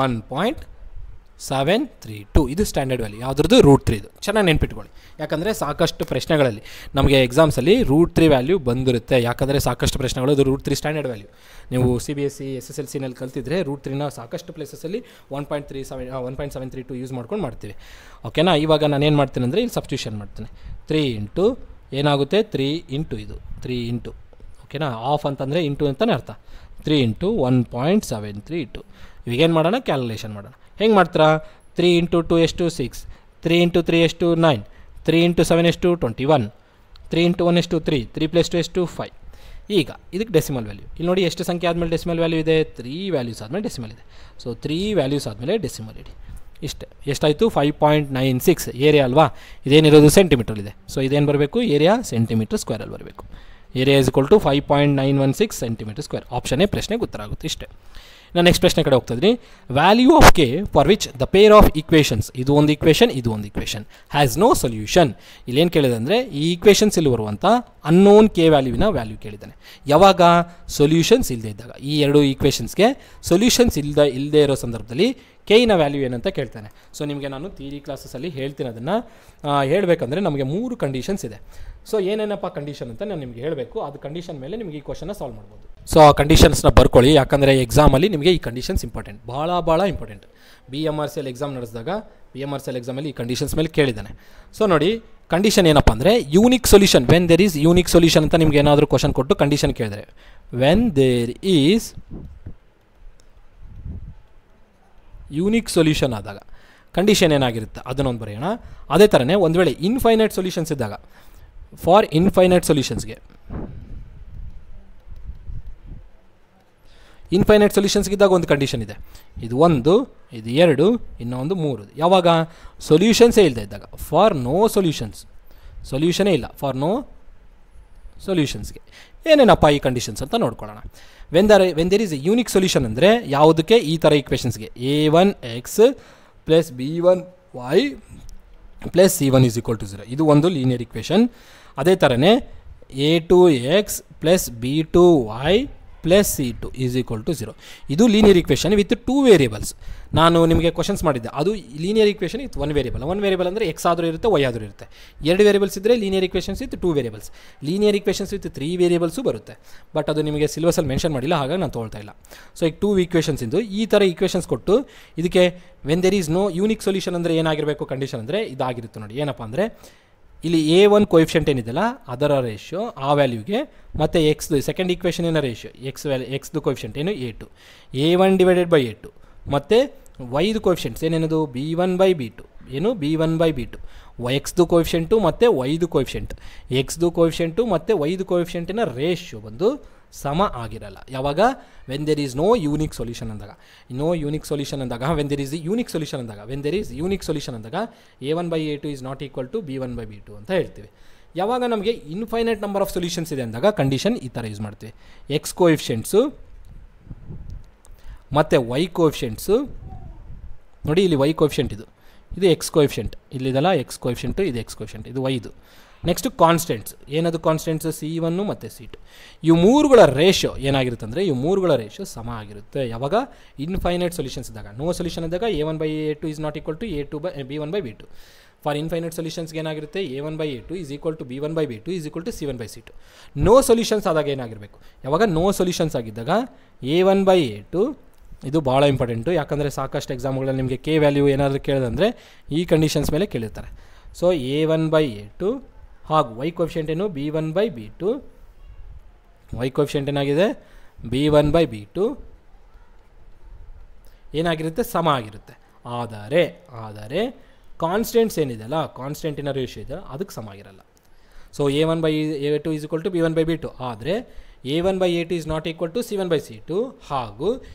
1.732. ಇದು ಸ್ಟ್ಯಾಂಡರ್ಡ್ ವ್ಯಾಲ್ಯೂ ಯಾವುದ್ರದ್ದು, ರೂಟ್ 3ದು. ಚೆನ್ನಾಗಿ ನೆನ್ಪಿಟ್ಕೊಳ್ಳಿ, ಯಾಕಂದರೆ ಸಾಕಷ್ಟು ಪ್ರಶ್ನೆಗಳಲ್ಲಿ ನಮಗೆ ಎಕ್ಸಾಮ್ಸಲ್ಲಿ ರೂಟ್ 3 ವ್ಯಾಲ್ಯೂ ಬಂದಿರುತ್ತೆ. ಯಾಕಂದರೆ ಸಾಕಷ್ಟು ಪ್ರಶ್ನೆಗಳು ಅದು ರೂಟ್ 3 ಸ್ಟ್ಯಾಂಡರ್ಡ್ ವ್ಯಾಲ್ಯೂ. ನೀವು CBSE SSLCನಲ್ಲಿ ಕಲ್ತಿದ್ರೆ ರೂಟ್ 3ನ ಸಾಕಷ್ಟು ಪ್ಲೇಸಸಲ್ಲಿ 1.732 ಯೂಸ್ ಮಾಡ್ಕೊಂಡು ಮಾಡ್ತೀವಿ. ಓಕೆನಾ. ಇವಾಗ ನಾನೇನು ಮಾಡ್ತೀನಿ ಅಂದರೆ ಇಲ್ಲಿ ಸಬ್ಸ್ಟಿಟ್ಯೂಷನ್ ಮಾಡ್ತೀನಿ. 3 ಇಂಟು ಏನಾಗುತ್ತೆ, 3 ಇಂಟು ಇದು 3 ಇಂಟು, ಓಕೆನಾ, ಆಫ್ ಅಂತಂದರೆ ಇಂಟು ಅಂತಲೇ ಅರ್ಥ. 3 ಇಂಟು 1.732. ಇವಾಗೇನು ಮಾಡೋಣ, ಕ್ಯಾಲ್ಕುಲೇಷನ್ ಮಾಡೋಣ. ಹೆಂಗೆ ಮಾಡ್ತೀರಾ, 3 ಇಂಟು 2 ಎಷ್ಟು, 6, 3 ಇಂಟು 3 ಎಷ್ಟು, 9, 3 ಇಂಟು 7 ಎಷ್ಟು, 21, 3 ಇಂಟು 1 ಎಷ್ಟು, 3, 3 + 2 ಎಷ್ಟು, 5. ಈಗ ಇದಕ್ಕೆ ಡೆಸಿಮಲ್ ವ್ಯಾಲ್ಯೂ ಇಲ್ಲಿ ನೋಡಿ, ಎಷ್ಟು ಸಂಖ್ಯೆ ಆದಮೇಲೆ ಡೆಸಿಮಲ್ ವ್ಯಾಲ್ಯೂ ಇದೆ, 3 ವ್ಯಾಲ್ಯೂಸ್ ಆದಮೇಲೆ ಡೆಸಿಮಲ್ ಇದೆ. ಸೊ 3 ವ್ಯಾಲ್ಯೂಸ್ ಆದಮೇಲೆ ಡೆಸಿಮಲ್ ಇಡಿ. ಇಷ್ಟೇ. ಎಷ್ಟಾಯಿತು, 5.96 ಏರಿಯಾ ಅಲ್ವಾ. ಇದೇನಿರೋದು ಸೆಂಟಿಮೀಟ್ರಲ್ಲಿದೆ. ಸೊ ಇದೇನು ಬರಬೇಕು, ಏರಿಯಾ ಸೆಂಟಿಮೀಟರ್ ಸ್ಕ್ವೇರಲ್ಲಿ ಬರಬೇಕು. Area is equal to 5.916 centimetre square. ಆಪ್ಷನ್ನೇ ಪ್ರಶ್ನೆಗೆ ಉತ್ತರ ಆಗುತ್ತೆ. ಇಷ್ಟೇ. ನಾನು ನೆಕ್ಸ್ಟ್ ಪ್ರಶ್ನೆ ಕಡೆ ಹೋಗ್ತಿದ್ದೀನಿ. Value of k for which the pair of equations, ಇದು ಒಂದು ಈಕ್ವೇಷನ್, ಇದು ಒಂದು ಈಕ್ವೇಷನ್, ಹ್ಯಾಸ್ ನೋ ಸೊಲ್ಯೂಷನ್. ಇಲ್ಲೇನು ಕೇಳಿದೆ ಅಂದರೆ ಈ ಈಕ್ವೇಷನ್ಸ್ ಇಲ್ಲಿ ಬರುವಂಥ ಅನ್ನೋನ್ ಕೆ ವ್ಯಾಲ್ಯೂವಿನ ವ್ಯಾಲ್ಯೂ ಕೇಳಿದ್ದಾನೆ. ಯಾವಾಗ, ಸೊಲ್ಯೂಷನ್ಸ್ ಇಲ್ಲದೆ ಇದ್ದಾಗ. ಈ ಎರಡು ಈಕ್ವೇಷನ್ಸ್ಗೆ ಸೊಲ್ಯೂಷನ್ಸ್ ಇಲ್ಲದೆ ಇರೋ ಸಂದರ್ಭದಲ್ಲಿ ಕೆನ ವ್ಯಾಲ್ಯೂ ಏನಂತ ಕೇಳ್ತಾನೆ. ಸೊ ನಿಮಗೆ ನಾನು ಥಿಯರಿ ಕ್ಲಾಸಸಲ್ಲಿ ಹೇಳ್ತೀನಿ. ಅದನ್ನು ಹೇಳಬೇಕಂದ್ರೆ ನಮಗೆ 3 ಕಂಡೀಷನ್ಸ್ ಇದೆ. ಸೊ ಏನೇನಪ್ಪ ಕಂಡೀಷನ್ ಅಂತ ನಾನು ನಿಮಗೆ ಹೇಳಬೇಕು. ಅದು ಕಂಡೀಷನ್ ಮೇಲೆ ನಿಮಗೆ ಈ ಕ್ವಶನ್ನ ಸಾಲ್ವ್ ಮಾಡ್ಬೋದು. ಸೊ ಆ ಕಂಡೀಷನ್ಸ್ನ ಬರ್ಕೊಳ್ಳಿ, ಯಾಕಂದರೆ ಎಕ್ಸಾಮಲ್ಲಿ ನಿಮಗೆ ಈ ಕಂಡೀಷನ್ಸ್ ಇಂಪಾರ್ಟೆಂಟ್, ಭಾಳ ಇಂಪಾರ್ಟೆಂಟ್. BMRCL ಎಕ್ಸಾಮ್ ನಡೆಸಿದಾಗ BMRCL ಎಕ್ಸಾಮಲ್ಲಿ ಈ ಕಂಡೀಷನ್ಸ್ ಮೇಲೆ ಕೇಳಿದ್ದಾನೆ. ಸೊ ನೋಡಿ, ಕಂಡೀಷನ್ ಏನಪ್ಪ ಅಂದರೆ unique solution. When there is unique solution ಅಂತ ನಿಮ್ಗೆ ಏನಾದರೂ ಕ್ವಶನ್ ಕೊಟ್ಟು ಕಂಡೀಷನ್ ಕೇಳಿದರೆ, when there is unique solution ಆದಾಗ ಕಂಡೀಷನ್ ಏನಾಗಿರುತ್ತೆ ಅದನ್ನೊಂದು ಬರೆಯೋಣ. ಅದೇ ಥರನೇ ಒಂದು ವೇಳೆ ಇನ್ಫೈನೈಟ್ ಸೊಲ್ಯೂಷನ್ಸ್ ಇದ್ದಾಗ, ಫಾರ್ ಇನ್ಫೈನೈಟ್ ಸೊಲ್ಯೂಷನ್ಸ್ಗೆ ಇನ್ಫೈನೈಟ್ ಸೊಲ್ಯೂಷನ್ಸ್ಗಿದ್ದಾಗ ಒಂದು ಕಂಡೀಷನ್ ಇದೆ, ಇದು 1, ಇದು 2, ಇನ್ನೊಂದು 3. ಯಾವಾಗ ಸೊಲ್ಯೂಷನ್ಸೇ ಇಲ್ಲದೆ ಇದ್ದಾಗ, ಫಾರ್ ನೋ ಸೊಲ್ಯೂಷನ್ಸ್, ಸೊಲ್ಯೂಷನೇ ಇಲ್ಲ, ಫಾರ್ ನೋ ಸೊಲ್ಯೂಷನ್ಸ್ಗೆ ಏನೇನಪ್ಪ ಈ ಕಂಡೀಷನ್ಸ್ ಅಂತ ನೋಡ್ಕೊಳ್ಳೋಣ. When there is a unique solution ಅಂದರೆ ಯಾವುದಕ್ಕೆ, ಈ ಥರ ಈಕ್ವೇಷನ್ಸ್ಗೆ a1x plus b1y plus c1 is equal to 0. ಇದು ಒಂದು ಲೀನಿಯರ್ ಈಕ್ವೇಷನ್. ಅದೇ ಥರನೇ a2x plus b2y plus c2 is equal to 0. ಇದು ಲೀನಿಯರ್ ಈಕ್ವೇಷನ್ ವಿತ್ 2 ವೇರಿಯೇಬಲ್ಸ್. ನಾನು ನಿಮಗೆ ಕ್ವಶನ್ಸ್ ಮಾಡಿದ್ದೆ, ಅದು linear equation with 1 variable. 1 variable ಅಂದರೆ ಎಕ್ಸ್ ಆದರೂ ಇರುತ್ತೆ, ವೈ ಆದರೂ ಇರುತ್ತೆ. 2 ವೇರಿಯಬಲ್ಸ್ ಇದ್ದರೆ linear equations with 2 variables. Linear equations with 3 ವೇರಿಯಬಲ್ಸು ಬರುತ್ತೆ, ಬಟ್ ಅದು ನಿಮಗೆ ಸಿಲೆಬಸಲ್ಲಿ ಮೆನ್ಷನ್ ಮಾಡಿಲ್ಲ, ಹಾಗಾಗಿ ನಾನು ತೊಗೊಳ್ತಾ ಇಲ್ಲ. ಸೊ ಈಗ 2 ಈಕ್ವೇಷನ್ಸ್ ಇಂದು ಈ ಥರ ಈಕ್ವೇಷನ್ಸ್ ಕೊಟ್ಟು ಇದಕ್ಕೆ when there is no unique solution ಅಂದರೆ ಏನಾಗಿರಬೇಕು ಕಂಡೀಷನ್ ಅಂದರೆ ಇದಾಗಿರುತ್ತೆ ನೋಡಿ. ಏನಪ್ಪ ಅಂದರೆ ಇಲ್ಲಿ a1 ಕೋಎಫಿಷಿಯಂಟ್ ಏನಿದೆಯಲ್ಲ ಅದರ ರೇಷಿಯೋ ಆ ವ್ಯಾಲ್ಯೂಗೆ, ಮತ್ತು ಎಕ್ಸ್ದು ಸೆಕೆಂಡ್ ಈಕ್ವೇಷನಿನ ರೇಷಿಯೋ ಎಕ್ಸ್ದು ಕೋಎಫಿಷಿಯಂಟ್ ಏನು a2, a1 divided by a2, ಮತ್ತು ವೈದು ಕೋಎಫಿಷಿಯಂಟ್ಸ್ ಏನೇನದು b1 ಬೈ b2, ಏನು b1 ಬೈ b2, ಎಕ್ಸ್ದು ಕೋಎಫಿಷಿಯಂಟು ಮತ್ತು ವೈದು ಕೋಎಫಿಷಿಯಂಟ್, ಎಕ್ಸ್ದು ಕೋಎಫಿಷಿಯಂಟು ಮತ್ತು ವೈದು ಕೋಎಫಿಷಿಯಂಟಿನ ರೇಷಿಯೋ ಬಂದು ಸಮ ಆಗಿರಲ್ಲ. ಯಾವಾಗ when there is no unique solution ಅಂದಾಗ, ನೋ ಯೂನಿಕ್ ಸೊಲ್ಯೂಷನ್ ಅಂದಾಗ, when there is unique solution ಅಂದಾಗ, when there is unique solution ಅಂದಾಗ a1 by a2 is not equal to b1 by b2 ಅಂತ ಹೇಳ್ತೀವಿ. ಯಾವಾಗ ನಮಗೆ ಇನ್ಫೈನೈಟ್ ನಂಬರ್ ಆಫ್ ಸೊಲ್ಯೂಷನ್ಸ್ ಇದೆ ಅಂದಾಗ ಕಂಡೀಷನ್ ಈ ಥರ ಯೂಸ್ ಮಾಡ್ತೀವಿ. ಎಕ್ಸ್ ಕೋಎಫಿಷಿಯಂಟ್ಸು ಮತ್ತು ವೈ ಕೋಎಫಿಷಿಯಂಟ್ಸು, ನೋಡಿ ಇಲ್ಲಿ ವೈ ಕೋಎಫಿಷಿಯಂಟ್ ಇದು ಎಕ್ಸ್ ಕೋಎಫಿಷಿಯಂಟ್, ಇಲ್ಲಿದೆಲ್ಲ ಎಕ್ಸ್ ಕೋಎಫಿಷಿಯಂಟು, ಇದು ಎಕ್ಸ್ ಕೋಎಫಿಷಿಯಂಟ್, ಇದು ವೈದು. ನೆಕ್ಸ್ಟು ಕಾನ್ಸ್ಟೆಂಟ್ಸ್, ಏನದು ಕಾನ್ಸ್ಟೆಂಟ್ಸು c1 ಮತ್ತು c2. ಇವು ಮೂರುಗಳ ರೇಷಿಯೋ ಏನಾಗಿರುತ್ತೆ ಅಂದರೆ ಇವು ಮೂರುಗಳ ರೇಷಿಯೋ ಸಮ ಆಗಿರುತ್ತೆ. ಯಾವಾಗ ಇನ್ಫೈನೈಟ್ ಸೊಲ್ಯೂಷನ್ಸ್ ಇದ್ದಾಗ. ನೋ ಸೊಲ್ಯೂಷನ್ ಇದ್ದಾಗ a1 by a2 is not equal to b1 by b2. For infinite ಸೊಲ್ಯೂಷನ್ಸ್ಗೆ ಏನಾಗಿರುತ್ತೆ a1 by a2 is equal to b1 by b2 is equal to c1 by c2. No solutions ಆದಾಗ ಏನಾಗಿರಬೇಕು, ಯಾವಾಗ ನೋ ಸೊಲ್ಯೂಷನ್ಸ್ ಆಗಿದ್ದಾಗ a1 ಬೈ a2, ಇದು ಭಾಳ ಇಂಪಾರ್ಟೆಂಟು, ಯಾಕಂದರೆ ಸಾಕಷ್ಟು ಎಕ್ಸಾಮ್ಗಳಲ್ಲಿ ನಿಮಗೆ ಕೆ ವ್ಯಾಲ್ಯೂ ಏನಾದರೂ ಕೇಳಿದಂದರೆ ಈ ಕಂಡೀಷನ್ಸ್ ಮೇಲೆ ಕೇಳಿರ್ತಾರೆ. ಸೊ a1 ಬೈ a2 ಹಾಗೂ ವೈ ಕೋಎಫಿಷಿಯಂಟ್ ಏನು b1 by b2, Y coefficient ಏನಾಗಿದೆ b1 ಬೈ b2 ಏನಾಗಿರುತ್ತೆ ಸಮ ಆಗಿರುತ್ತೆ. ಆದರೆ ಕಾನ್ಸ್ಟೆಂಟ್ಸ್ ಏನಿದೆಯಲ್ಲ, ಕಾನ್ಸ್ಟೆಂಟಿನ ರೇಷಿಯೋ ಇದೆ ಅದಕ್ಕೆ ಸಮ ಆಗಿರಲ್ಲ. So a1 by a2 is equal to b1 by b2, ಆದರೆ a1 by a2 is not equal to c1 by c2, ಹಾಗೂ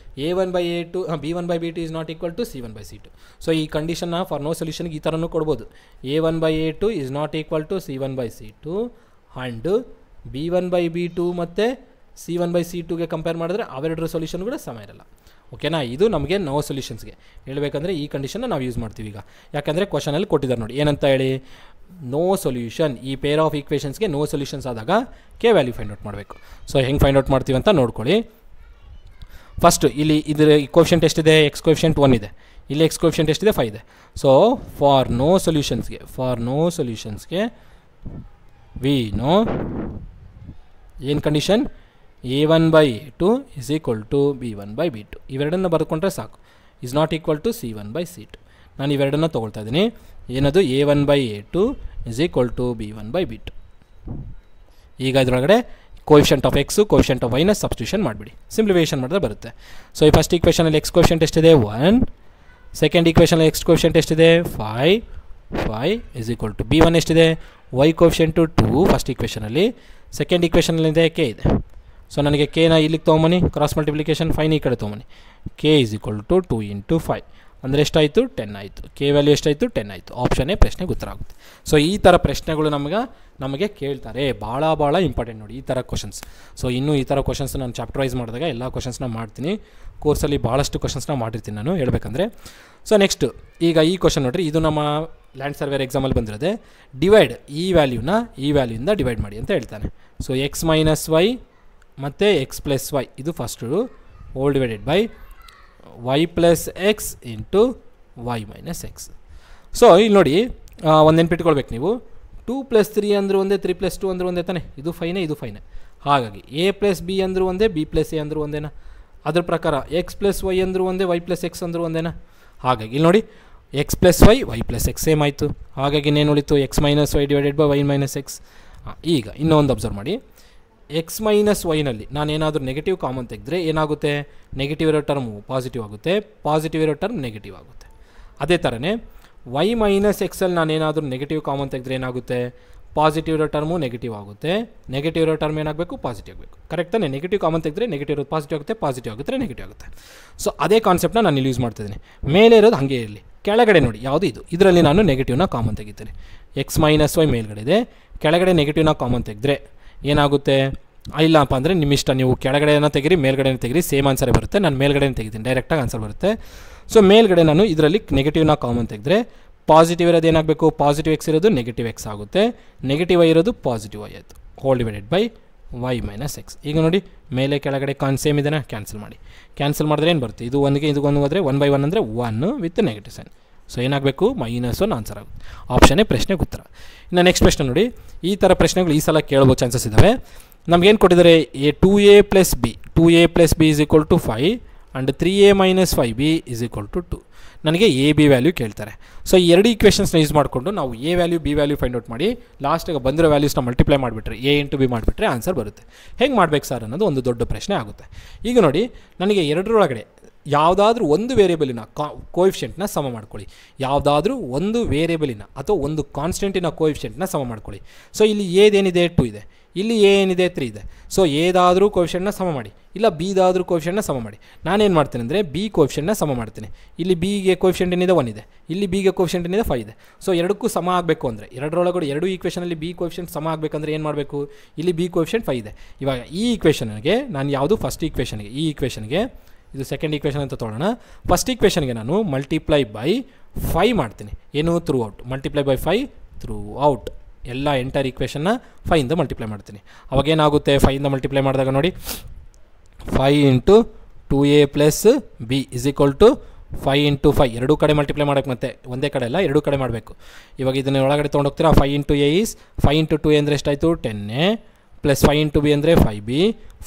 a1 by a2 b1 by b2 is not equal to c1 by c2. So ಈ ಕಂಡೀಷನ್ನ ಫಾರ್ ನೋ ಸೊಲ್ಯೂಷನ್ಗೆ ಈ ಥರನೂ ಕೊಡ್ಬೋದು. a1 by a2 is not equal to c1 by c2 and b1 by b2 ಮತ್ತು c1 ಬೈ c2ಗೆ ಕಂಪೇರ್ ಮಾಡಿದ್ರೆ ಅವೆರಡರ ಸೊಲ್ಯೂಷನ್ ಕೂಡ ಸಮ ಇರಲ್ಲ. ಓಕೆನಾ, ಇದು ನಮಗೆ ನೋ ಸೊಲ್ಯೂಷನ್ಸ್ಗೆ ಹೇಳಬೇಕಂದ್ರೆ ಈ ಕಂಡೀಷನ್ನ ನಾವು ಯೂಸ್ ಮಾಡ್ತೀವಿ ಈಗ. ಯಾಕಂದರೆ ಕ್ವಶನಲ್ಲಿ ಕೊಟ್ಟಿದ್ದಾರೆ ನೋಡಿ ಏನಂತ ಹೇಳಿ, ನೋ ಸೊಲ್ಯೂಷನ್, ಈ ಪೇರ್ ಆಫ್ ಈಕ್ವೇಷನ್ಸ್ಗೆ ನೋ ಸೊಲ್ಯೂಷನ್ಸ್ ಆದಾಗ ಕೆ ವ್ಯಾಲ್ಯೂ ಫೈಂಡ್ ಔಟ್ ಮಾಡಬೇಕು. ಸೊ ಹೆಂಗೆ ಫೈಂಡ್ ಔಟ್ ಮಾಡ್ತೀವಿ ಅಂತ ನೋಡ್ಕೊಳ್ಳಿ. ಫಸ್ಟು ಇಲ್ಲಿ ಇದರ ಕೋಎಫಿಷಿಯಂಟ್ ಎಷ್ಟಿದೆ, ಎಕ್ಸ್ ಕೋಎಫಿಷಿಯಂಟ್ 1 ಇದೆ, ಇಲ್ಲಿ ಎಕ್ಸ್ ಕೋಎಫಿಷಿಯಂಟ್ ಎಷ್ಟಿದೆ 5 ಇದೆ. ಸೊ ಫಾರ್ ನೋ ಸೊಲ್ಯೂಷನ್ಸ್ಗೆ ವಿ ನೋ ಏನು condition, a1 by a2 is equal to b1 by b2. ಇವೆರಡನ್ನು ಬರೆದುಕೊಂಡ್ರೆ ಸಾಕು. Is not equal to c1 by c2. ನಾನು ಇವೆರಡನ್ನು ತೊಗೊಳ್ತಾ ಇದ್ದೀನಿ. ಏನದು a1 by a2 is equal to b1 by b2. ಈಗ ಇದರೊಳಗಡೆ coefficient of x coefficient of ವೈನ ಸಬ್ಸ್ಟಿಟ್ಯೂಷನ್ ಮಾಡಿಬಿಡಿ, ಸಿಂಪ್ಲಿಫಿಕೇಷನ್ ಮಾಡಿದ್ರೆ ಬರುತ್ತೆ. ಸೊ ಈ ಫಸ್ಟ್ ಈಕ್ವೇಷನಲ್ಲಿ ಎಕ್ಸ್ ಕೋಎಫಿಷಿಯಂಟ್ ಎಷ್ಟಿದೆ 1, ಸೆಕೆಂಡ್ ಈಕ್ವೇಷನಲ್ಲಿ ಎಕ್ಸ್ ಕೋಎಫಿಷಿಯಂಟ್ ಎಷ್ಟಿದೆ 5 ಈಸ್ ಈಕ್ವಲ್ ಟು b1 ಎಷ್ಟಿದೆ ವೈ ಕೋಎಫಿಷಿಯಂಟು 2 ಫಸ್ಟ್ ಈಕ್ವೇಷನಲ್ಲಿ, ಸೆಕೆಂಡ್ ಈಕ್ವೇಷನಲ್ಲಿದೆ ಕೆ ಇದೆ. ಸೊ ನನಗೆ ಕೆನ ಇಲ್ಲಿಗೆ ತೊಗೊಂಬನ್ನಿ, ಕ್ರಾಸ್ ಮಲ್ಟಿಪ್ಲಿಕೇಶನ್ 5ನ ಈ ಕಡೆ ತೊಗೊಂಬನ್ನಿ, k is equal to 2 into 5 ಅಂದರೆ ಎಷ್ಟಾಯಿತು 10 ಆಯಿತು. ಕೆ ವ್ಯಾಲ್ಯೂ ಎಷ್ಟಾಯಿತು 10 ಆಯಿತು. ಆಪ್ಷನ್ನೇ ಪ್ರಶ್ನೆಗೆ ಉತ್ತರ ಆಗುತ್ತೆ. ಸೊ ಈ ಥರ ಪ್ರಶ್ನೆಗಳು ನಮಗೆ ಕೇಳ್ತಾರೆ, ಭಾಳ ಇಂಪಾರ್ಟೆಂಟ್ ನೋಡಿ ಈ ಥರ ಕ್ವಶನ್ಸ್. ಸೊ ಇನ್ನೂ ಈ ಥರ ಕ್ವಶನ್ಸ್ ನಾನು ಚಾಪ್ಟರ್ ವೈಸ್ ಮಾಡಿದಾಗ ಎಲ್ಲ ಕ್ವಶನ್ಸ್ನ ಮಾಡ್ತೀನಿ. ಕೋರ್ಸಲ್ಲಿ ಭಾಳಷ್ಟು ಕ್ವಶನ್ಸ್ನ ಮಾಡಿರ್ತೀನಿ ನಾನು ಹೇಳಬೇಕಂದ್ರೆ. ಸೊ ನೆಕ್ಸ್ಟು ಈಗ ಈ ಕ್ವಶನ್ ನೋಡಿರಿ, ಇದು ನಮ್ಮ ಲ್ಯಾಂಡ್ ಸರ್ವೇರ್ ಎಕ್ಸಾಮಲ್ಲಿ ಬಂದಿರೋದೆ. ಡಿವೈಡ್ ಈ ವ್ಯಾಲ್ಯೂಯಿಂದ ಡಿವೈಡ್ ಮಾಡಿ ಅಂತ ಹೇಳ್ತಾನೆ. ಸೊ ಎಕ್ಸ್ ಮೈನಸ್ ವೈ ಮತ್ತು ಎಕ್ಸ್ ಪ್ಲಸ್ ವೈ ಇದು first whole divided by y plus x into y minus x. So ಇಲ್ಲಿ ನೋಡಿ ಒಂದು ನೆನ್ಪಿಟ್ಕೊಳ್ಬೇಕು ನೀವು, 2 + 3 ಅಂದರೂ ಒಂದೇ, 3 + 2 ಅಂದರೂ ಒಂದೇ ತಾನೆ. ಇದು 5ನೇ ಇದು 5ನೇ. ಹಾಗಾಗಿ a + b ಅಂದರೂ ಒಂದೇ, b + a ಅಂದರೂ ಒಂದೇನಾ. ಅದ್ರ ಪ್ರಕಾರ ಎಕ್ಸ್ ಪ್ಲಸ್ ವೈ ಅಂದರೂ ಒಂದೇ, ವೈ ಪ್ಲಸ್ ಎಕ್ಸ್ ಅಂದರೂ ಒಂದೇನಾ. ಹಾಗಾಗಿ ಇಲ್ಲಿ ನೋಡಿ x plus y y plus x same ಆಯಿತು. ಹಾಗಾಗಿ ಇನ್ನೇನು ಉಳಿತು x minus y divided by y minus x. ಈಗ ಇನ್ನೊಂದು ಅಬ್ಸರ್ವ್ ಮಾಡಿ, ಎಕ್ಸ್ ಮೈನಸ್ ವೈನಲ್ಲಿ ನಾನೇನಾದರೂ ನೆಗೆಟಿವ್ ಕಾಮನ್ ತೆಗೆದ್ರೆ ಏನಾಗುತ್ತೆ, ನೆಗೆಟಿವ್ ಇರೋ ಟರ್ಮು ಪಾಸಿಟಿವ್ ಆಗುತ್ತೆ, ಪಾಸಿಟಿವ್ ಇರೋ ಟರ್ಮ್ ನೆಗೆಟಿವ್ ಆಗುತ್ತೆ. ಅದೇ ಥರನೇ ವೈ ಮೈನಸ್ ಎಕ್ಸಲ್ಲಿ ನಾನೇನಾದರೂ ನೆಗೆಟಿವ್ ಕಾಮನ್ ತೆಗೆದ್ರೆ ಏನಾಗುತ್ತೆ, ಪಾಸಿಟಿವ್ ಇರೋ ಟರ್ಮು ನೆಗೆಟಿವ್ ಆಗುತ್ತೆ, ನೆಗೆಟಿವ್ ಇರೋ ಟರ್ಮ್ ಏನಾಗಬೇಕು, ಪಾಸಿಟಿವ್ ಆಗಬೇಕು. ಕರೆಕ್ಟ್ ತಾನೆ? ನೆಗೆಟಿವ್ ಕಾಮನ್ ತೆಗೆದ್ರೆ ನೆಗೆಟಿವ್ ಇರೋದು ಪಾಸಿಟಿವ್ ಆಗುತ್ತೆ, ಪಾಸಿಟಿವ್ ಆಗುತ್ತೆ ನೆಗೆಟಿವ್ ಆಗುತ್ತೆ. ಸೊ ಅದೇ ಕಾನ್ಸೆಪ್ಟ್ನ ನಾನು ಇಲ್ಲಿ ಯೂಸ್ ಮಾಡ್ತಿದ್ದೀನಿ. ಮೇಲೆ ಇರೋದು ಹಾಗೆ ಇರಲಿ, ಕೆಳಗಡೆ ನೋಡಿ ಯಾವುದು ಇದು, ಇದರಲ್ಲಿ ನಾನು ನೆಗೆಟಿವ್ನ ಕಾಮನ್ ತೆಗಿತೀನಿ. ಎಕ್ಸ್ ಮೈನಸ್ ವೈ ಮೇಲ್ಗಡೆ ಇದೆ, ಕೆಳಗಡೆ ನೆಗೆಟಿವ್ನ ಕಾಮನ್ ತೆಗೆದ್ರೆ ಏನಾಗುತ್ತೆ, ಇಲ್ಲಪ್ಪ ಅಂದರೆ ನಿಮ್ಮ ಇಷ್ಟ, ನೀವು ಕೆಳಗಡೆನ ತೆಗಿರಿ ಮೇಲ್ಗಡೆನ ತೆಗಿರಿ ಸೇಮ್ ಆನ್ಸರೇ ಬರುತ್ತೆ. ನಾನು ಮೇಲ್ಗಡೆನ ತೆಗಿತೀನಿ, ಡೈರೆಕ್ಟಾಗಿ ಆನ್ಸರ್ ಬರುತ್ತೆ. ಸೊ ಮೇಲ್ಗಡೆ ನಾನು ಇದರಲ್ಲಿ ನೆಗೆಟಿವ್ನ ಕಾಮನ್ ತೆಗೆದ್ರೆ ಪಾಸಿಟಿವ್ ಇರೋದು ಏನಾಗಬೇಕು, ಪಾಸಿಟಿವ್ ಎಕ್ಸ್ ಇರೋದು ನೆಗೆಟಿವ್ ಎಕ್ಸ್ ಆಗುತ್ತೆ, ನೆಗೆಟಿವ್ ವೈ ಇರೋದು ಪಾಸಿಟಿವ್ ವೈ ಆಯಿತು, whole divided by y minus x. ಈಗ ನೋಡಿ ಮೇಲೆ ಕೆಳಗಡೆ ಸೇಮ್ ಇದನ್ನು ಕ್ಯಾನ್ಸಲ್ ಮಾಡಿ, ಕ್ಯಾನ್ಸಲ್ ಮಾಡಿದ್ರೆ ಏನು ಬರುತ್ತೆ, ಇದು ಒಂದಿಗೆ ಇದು ಒಂದು ಹೋದರೆ 1/1 ಅಂದರೆ 1 ವಿತ್ ನೆಗೆಟಿವ್ ಸೈನ್. ಸೊ ಏನಾಗಬೇಕು, -1 ಆನ್ಸರ್ ಆಗುತ್ತೆ. ಆಪ್ಷನ್ನೇ ಪ್ರಶ್ನೆಗೆ ಉತ್ತರ. ಇನ್ನು ನೆಕ್ಸ್ಟ್ ಪ್ರಶ್ನೆ ನೋಡಿ, ಈ ಥರ ಪ್ರಶ್ನೆಗಳು ಈ ಸಲ ಕೇಳ್ಬೋದು ಚಾನ್ಸಸ್ ಇದ್ದಾವೆ. ನಮಗೇನು ಕೊಟ್ಟಿದ್ದಾರೆ, 2a + b, 2a + b = 5 and 3a - 5b = 2. ನನಗೆ ಎ ಬಿ ವ್ಯಾಲ್ಯೂ ಕೇಳ್ತಾರೆ. ಸೊ ಈ ಎರಡು ಈಕ್ವೇಷನ್ಸ್ನ ಯೂಸ್ ಮಾಡಿಕೊಂಡು ನಾವು A value B value find out ಮಾಡಿ ಲಾಸ್ಟಿಗೆ ಬಂದಿರೋ ವ್ಯಾಲ್ಯೂಸ್ನ ಮಲ್ಟಿಪ್ಲೈ ಮಾಡಿಬಿಟ್ರೆ a × b ಮಾಡಿಬಿಟ್ರೆ ಆನ್ಸರ್ ಬರುತ್ತೆ. ಹೆಂಗೆ ಮಾಡ್ಬೇಕು ಸರ್ ಅನ್ನೋದು ಒಂದು ದೊಡ್ಡ ಪ್ರಶ್ನೆ ಆಗುತ್ತೆ. ಈಗ ನೋಡಿ ನನಗೆ ಎರಡರೊಳಗಡೆ ಯಾವುದಾದ್ರೂ ಒಂದು ವೇರಿಯೇಬಲಿನ ಕೋಎಫಿಷಿಯೆಂಟ್ನ ಸಮ ಮಾಡ್ಕೊಳ್ಳಿ, ಯಾವುದಾದ್ರೂ ಒಂದು ವೇರಿಯೇಬಲಿನ ಅಥವಾ ಒಂದು ಕಾನ್ಸ್ಟೆಂಟಿನ ಕೋಎಫಿಷಿಯೆಂಟ್ನ ಸಮ ಮಾಡ್ಕೊಳ್ಳಿ. ಸೊ ಇಲ್ಲಿ ಏದೇನಿದೆ 2 ಇದೆ, ಇಲ್ಲಿ ಎ ಏನಿದೆ 3 ಇದೆ. ಸೊ ಎದಾದರೂ ಕೋಎಫಿಷಿಯೆಂಟ್ನ ಸಮ ಮಾಡಿ, ಇಲ್ಲ ಬಿದಾದರೂ ಕೋಎಫಿಷಿಯೆಂಟ್ನ ಸಮ ಮಾಡಿ. ನಾನೇನು ಮಾಡ್ತೀನಿ ಅಂದರೆ ಬಿ ಕೋಎಫಿಷಿಯೆಂಟ್ನ ಸಮ ಮಾಡ್ತೀನಿ. ಇಲ್ಲಿ ಬಿಗೆ ಕೋಎಫಿಷಿಯೆಂಟ್ ಏನಿದೆ 1 ಇದೆ, ಇಲ್ಲಿ ಬಿಗೆ ಕೋಎಫಿಷಿಯೆಂಟ್ ಏನಿದೆ 5 ಇದೆ. ಸೊ ಎರಡಕ್ಕೂ ಸಮ ಆಗಬೇಕು ಅಂದರೆ ಎರಡರೊಳಗಡೆ ಎರಡು ಈಕ್ವೇಷನಲ್ಲಿ ಬಿ ಕೋಎಫಿಷಿಯೆಂಟ್ ಸಮ ಆಗಬೇಕಂದ್ರೆ ಏನು ಮಾಡಬೇಕು, ಇಲ್ಲಿ ಬಿ ಕೋಎಫಿಷಿಯೆಂಟ್ 5 ಇದೆ. ಇವಾಗ ಈ ಈಕ್ವೇಷನ್ಗೆ ನಾನು ಯಾವುದು ಫಸ್ಟ್ ಈಕ್ವೇಷನ್ಗೆ, ಈ ಈಕ್ವೇಷನ್ಗೆ ಇದು ಸೆಕೆಂಡ್ ಈಕ್ವೇಷನ್ ಅಂತ ತೊಗೊಳ್ಳೋಣ. ಫಸ್ಟ್ ಈಕ್ವೇಷನ್ಗೆ ನಾನು ಮಲ್ಟಿಪ್ಲೈ ಬೈ 5 ಮಾಡ್ತೀನಿ, ಏನು through out, multiply by 5 through out, ಎಲ್ಲ ಎಂಟರ್ ಈಕ್ವೇಷನ್ನ 5ಇಂದ ಮಲ್ಟಿಪ್ಲೈ ಮಾಡ್ತೀನಿ. ಅವಾಗೇನಾಗುತ್ತೆ, 5ಇಂದ ಮಲ್ಟಿಪ್ಲೈ ಮಾಡಿದಾಗ ನೋಡಿ 5 × 2a + b = 5 × 5 ಎರಡೂ ಕಡೆ ಮಲ್ಟಿಪ್ಲೈ ಮಾಡೋಕ್ಕೆ, ಮತ್ತೆ ಒಂದೇ ಕಡೆ ಅಲ್ಲ ಎರಡೂ ಕಡೆ ಮಾಡಬೇಕು. ಇವಾಗ ಇದನ್ನು ಒಳಗಡೆ ತೊಗೊಂಡೋಗ್ತೀರಾ. 5 × a ಈಸ್ 5 × 2a ಅಂದರೆ ಎಷ್ಟಾಯಿತು 10a + 5 × b ಅಂದರೆ 5b,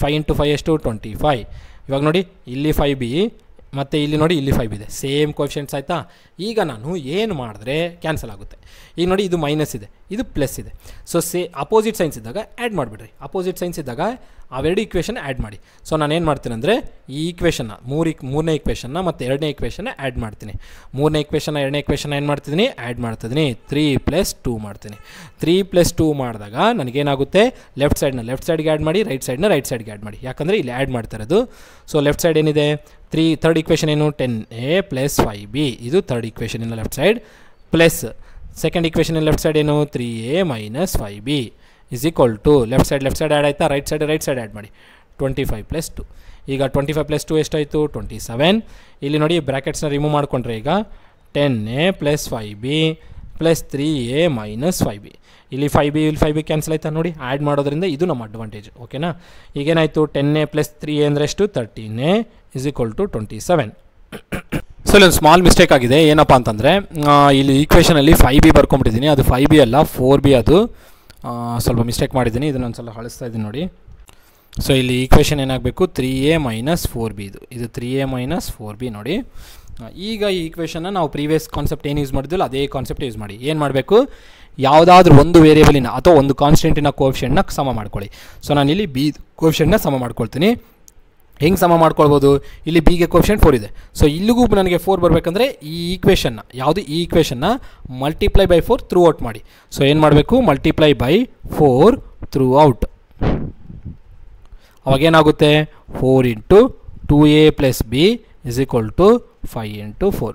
5 × 5 ಎಷ್ಟು 25. ಇವಾಗ ನೋಡಿ ಇಲ್ಲಿ 5b ಮತ್ತು ಇಲ್ಲಿ ನೋಡಿ ಇಲ್ಲಿ 5 ಇದೆ, ಸೇಮ್ ಕೋಎಫಿಷಿಯೆಂಟ್ಸ್ ಆಯಿತಾ. ಈಗ ನಾನು ಏನು ಮಾಡಿದ್ರೆ ಕ್ಯಾನ್ಸಲ್ ಆಗುತ್ತೆ. ಈಗ ನೋಡಿ ಇದು ಮೈನಸ್ ಇದೆ, ಇದು ಪ್ಲಸ್ ಇದೆ. ಸೊ ಅಪೋಸಿಟ್ ಸೈನ್ಸ್ ಇದ್ದಾಗ ಆ್ಯಡ್ ಮಾಡಿಬಿಡ್ರಿ, ಅಪೋಸಿಟ್ ಸೈನ್ಸ್ ಇದ್ದಾಗ ಅವೆರಡು ಈಕ್ವೇಷನ್ ಆ್ಯಡ್ ಮಾಡಿ. ಸೊ ನಾನೇನು ಮಾಡ್ತೀನಿ ಅಂದರೆ ಈ ಈಕ್ವೇಷನ್ನ ಮೂರನೇ ಈಕ್ವೇಷನ್ನ ಮತ್ತು ಎರಡನೇ ಈಕ್ವೇಷನ್ನ ಆ್ಯಡ್ ಮಾಡ್ತೀನಿ. ಮೂರನೇ ಈಕ್ವೇಷನ್ನ ಎರಡನೇ ಈಕ್ವೇಷನ್ನ ಏನು ಮಾಡ್ತಿದ್ದೀನಿ, ಆ್ಯಡ್ ಮಾಡ್ತಿದ್ದೀನಿ. 3 + 2 ಮಾಡ್ತೀನಿ. 3 + 2 ಮಾಡಿದಾಗ ನನಗೇನಾಗುತ್ತೆ, ಲೆಫ್ಟ್ ಸೈಡ್ಗೆ ಆ್ಯಡ್ ಮಾಡಿ, ರೈಟ್ ಸೈಡ್ಗೆ ಆ್ಯಡ್ ಮಾಡಿ, ಯಾಕಂದರೆ ಇಲ್ಲಿ ಆ್ಯಡ್ ಮಾಡ್ತಾ ಇರೋದು. ಸೊ ಲೆಫ್ಟ್ ಸೈಡ್ ಏನಿದೆ ಥರ್ಡ್ ಈಕ್ವೇಷನ್ ಏನು 10a + 5b, ಇದು ಥರ್ಡ್ ಈಕ್ವೇಷನ್ ಇನ್ left side, plus second equation ಇನ್ ಲೆಫ್ಟ್ ಸೈಡ್ ಏನು 3a - 5b = left side add ಆಯಿತಾ, ರೈಟ್ ಸೈಡ್ ಆ್ಯಡ್ ಮಾಡಿ 25 + 2. ಈಗ 25 + 2 ಎಷ್ಟಾಯಿತು 27. ಇಲ್ಲಿ ನೋಡಿ ಬ್ರ್ಯಾಕೆಟ್ಸ್ನ ರಿಮೂವ್ ಮಾಡಿಕೊಂಡ್ರೆ ಈಗ 10a + 5b + 3a - 5b, ಇಲ್ಲಿ 5b ಕ್ಯಾನ್ಸಲ್ ಆಯ್ತಾ. ನೋಡಿ ಆ್ಯಡ್ ಮಾಡೋದ್ರಿಂದ ಇದು ನಮ್ಮ ಅಡ್ವಾಂಟೇಜ್, ಓಕೆನಾ. ಈಗೇನಾಯಿತು 10a + 3a ಅಂದರೆ ಎಷ್ಟು 13a = 27. ಸೊ ಇಲ್ಲೊಂದು ಸ್ಮಾಲ್ ಮಿಸ್ಟೇಕ್ ಆಗಿದೆ, ಏನಪ್ಪ ಅಂತಂದರೆ ಇಲ್ಲಿ ಈಕ್ವೇಷನಲ್ಲಿ 5b ಬರ್ಕೊಂಬಿಟ್ಟಿದ್ದೀನಿ, ಅದು 5b ಅಲ್ಲ 4b, ಅದು ಸ್ವಲ್ಪ ಮಿಸ್ಟೇಕ್ ಮಾಡಿದ್ದೀನಿ. ಇದನ್ನು ಒಂದು ಸಲ ಅಳಿಸ್ತಾ ಇದ್ದೀನಿ ನೋಡಿ. ಸೊ ಇಲ್ಲಿ ಈಕ್ವೇಷನ್ ಏನಾಗಬೇಕು 3a - 4b, ಇದು 3a - 4b ನೋಡಿ. ಈಗ ಈ ಈಕ್ವೇಷನ್ನ ನಾವು ಪ್ರೀವಿಯಸ್ ಕಾನ್ಸೆಪ್ಟ್ ಏನು ಯೂಸ್ ಮಾಡಿದ್ವಲ್ಲ ಅದೇ ಕಾನ್ಸೆಪ್ಟ್ ಯೂಸ್ ಮಾಡಿ. ಏನು ಮಾಡಬೇಕು, ಯಾವುದಾದ್ರೂ ಒಂದು ವೇರಿಯೇಬಲಿನ ಅಥವಾ ಒಂದು ಕಾನ್ಸ್ಟೆಂಟಿನ ಕೋಎಫಿಷಿಯೆಂಟ್ನ ಸಮ ಮಾಡ್ಕೊಳ್ಳಿ. ಸೊ ನಾನು ಇಲ್ಲಿ ಬಿ ಕೋಎಫಿಷಿಯೆಂಟ್ನ ಸಮ ಮಾಡ್ಕೊಳ್ತೀನಿ. ಹೆಂಗೆ ಸಮ ಮಾಡ್ಕೊಳ್ಬೋದು, ಇಲ್ಲಿ ಬಿಗೆ ಕೋಎಫಿಷಿಯೆಂಟ್ 4 ಇದೆ. ಸೊ ಇಲ್ಲಿಗೂ ನನಗೆ 4 ಬರಬೇಕಂದ್ರೆ ಈ ಈಕ್ವೇಷನ್ನ ಈ ಈಕ್ವೇಷನ್ನ ಮಲ್ಟಿಪ್ಲೈ ಬೈ 4 ಥ್ರೂ ಔಟ್ ಮಾಡಿ. ಸೊ ಏನು ಮಾಡಬೇಕು, ಮಲ್ಟಿಪ್ಲೈ ಬೈ 4 ಥ್ರೂ ಔಟ್. ಅವಾಗೇನಾಗುತ್ತೆ 4 × 2a + b = 5 × 4.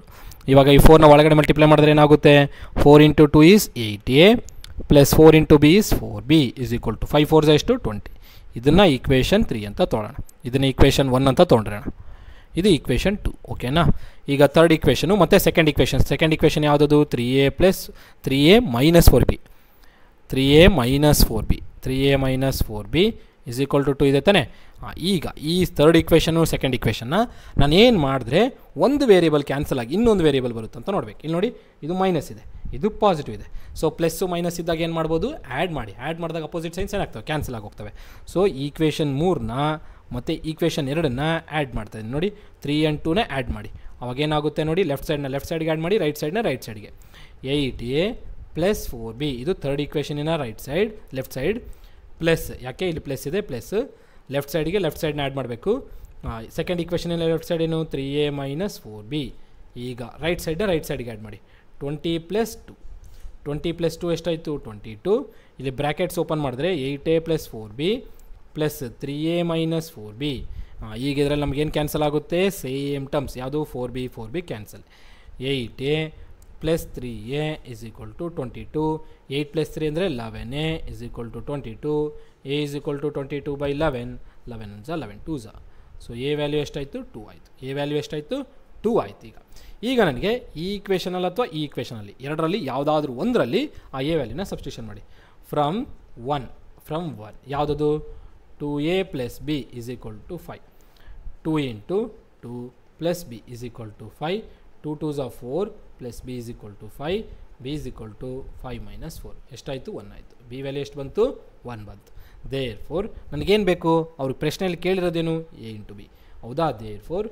ಇವಾಗ ಈ 4ನ ಒಳಗಡೆ ಮಲ್ಟಿಪ್ಲೈ ಮಾಡಿದ್ರೆ ಏನಾಗುತ್ತೆ, 4 × 2 is 8a + 4 × b is 4b = 5 4 ಎಷ್ಟು 20. ಇದನ್ನು ಈಕ್ವೇಷನ್ 3 ಅಂತ ತೊಗೊಳ್ಳೋಣ, ಇದನ್ನು ಈಕ್ವೇಷನ್ 1 ಅಂತ ತೊಗೊಂಡ್ರೋಣ, ಇದು ಈಕ್ವೇಷನ್ 2, ಓಕೆನಾ. ಈಗ ಥರ್ಡ್ ಈಕ್ವೇಷನು ಮತ್ತು ಸೆಕೆಂಡ್ ಈಕ್ವೇಷನ್ ಯಾವುದದು 3a - 4b 2 ಇದೆ ತಾನೆ. ಈಗ ಈ ಥರ್ಡ್ ಈಕ್ವೇಷನು ಸೆಕೆಂಡ್ ಈಕ್ವೇಷನ್ನ ನಾನು ಏನು ಮಾಡಿದ್ರೆ ಒಂದು ವೇರಿಯೇಬಲ್ ಕ್ಯಾನ್ಸಲ್ ಆಗಿ ಇನ್ನೊಂದು ವೇರಿಯೇಬಲ್ ಬರುತ್ತೆ ಅಂತ ನೋಡಬೇಕು. ಇಲ್ಲಿ ನೋಡಿ ಇದು ಮೈನಸ್ ಇದೆ, ಇದು ಪಾಸಿಟಿವ್ ಇದೆ. ಸೊ ಪ್ಲಸ್ಸು ಮೈನಸ್ ಇದ್ದಾಗ ಏನು ಮಾಡ್ಬೋದು, ಆ್ಯಡ್ ಮಾಡಿದಾಗ ಅಪೋಸಿಟ್ ಸೈನ್ಸ್ ಏನಾಗ್ತವೆ ಕ್ಯಾನ್ಸಲ್ ಆಗೋಗ್ತವೆ. ಸೊ ಈಕ್ವೇಷನ್ 3ನ ಮತ್ತು ಈಕ್ವೇಷನ್ 2ನ್ನ ಆ್ಯಡ್ ಮಾಡ್ತಾಯಿದ್ದೀನಿ ನೋಡಿ. 3 and 2ನ ಆ್ಯಡ್ ಮಾಡಿ, ಅವಾಗೇನಾಗುತ್ತೆ ನೋಡಿ, ಲೆಫ್ಟ್ ಸೈಡ್ಗೆ ಆ್ಯಡ್ ಮಾಡಿ, ರೈಟ್ ಸೈಡ್ಗೆ 8a + 4b, ಇದು ಥರ್ಡ್ ಈಕ್ವೇಷನಿನ ಲೆಫ್ಟ್ ಸೈಡ್ ಪ್ಲಸ್, ಯಾಕೆ ಇಲ್ಲಿ ಪ್ಲಸ್ ಇದೆ, ಪ್ಲಸ್ ಲೆಫ್ಟ್ ಸೈಡ್ನ ಆ್ಯಡ್ ಮಾಡಬೇಕು. ಸೆಕೆಂಡ್ ಈಕ್ವೇಷನಿನ ಲೆಫ್ಟ್ ಸೈಡ್ ಏನು 3a - 4b. ಈಗ ರೈಟ್ ಸೈಡ್ಗೆ ಆ್ಯಡ್ ಮಾಡಿ 20 + 2 20 + 2 ಎಷ್ಟಾಯಿತು 22. ಇಲ್ಲಿ ಬ್ರ್ಯಾಕೆಟ್ಸ್ ಓಪನ್ ಮಾಡಿದ್ರೆ 8a + 4b plus 3a - 4b. ಈಗ ಇದರಲ್ಲಿ ನಮಗೇನು ಕ್ಯಾನ್ಸಲ್ ಆಗುತ್ತೆ, ಸೇಮ್ ಟರ್ಮ್ಸ್ ಯಾವುದು 4b ಕ್ಯಾನ್ಸಲ್. 8a + 3a = 22. 8 + 3 ಅಂದರೆ 11a = 22. a = 22/11. 11 × 11 2 so a value ಎಷ್ಟಾಯಿತು 2 ಆಯಿತು. a ವ್ಯಾಲ್ಯೂ ಎಷ್ಟಾಯಿತು 2 ಆಯಿತು. ಈಗ ನನಗೆ ಈ ಈಕ್ವೇಷನಲ್ಲಿ ಅಥವಾ ಈ ಈಕ್ವೇಷನಲ್ಲಿ ಎರಡರಲ್ಲಿ ಯಾವುದಾದ್ರೂ ಒಂದರಲ್ಲಿ ಆ a ವ್ಯಾಲ್ಯೂನ ಸಬ್ಸ್ಟಿಟ್ಯೂಷನ್ ಮಾಡಿ. ಫ್ರಮ್ 1 ಯಾವುದದು 2a + b = 5. 2 × 2 + b = 5. 2 2s are 4 + b = 5. b = 5 - 4 ಎಷ್ಟಾಯಿತು 1 ಆಯಿತು. b ವ್ಯಾಲ್ಯೂ ಎಷ್ಟು ಬಂತು 1 ಬಂತು. ದೇರ್ಫೋರ್ ನನಗೇನು ಬೇಕು, ಅವ್ರಿಗೆ ಪ್ರಶ್ನೆಯಲ್ಲಿ ಕೇಳಿರೋದೇನು a × b ಹೌದಾ. ದೇರ್ಫೋರ್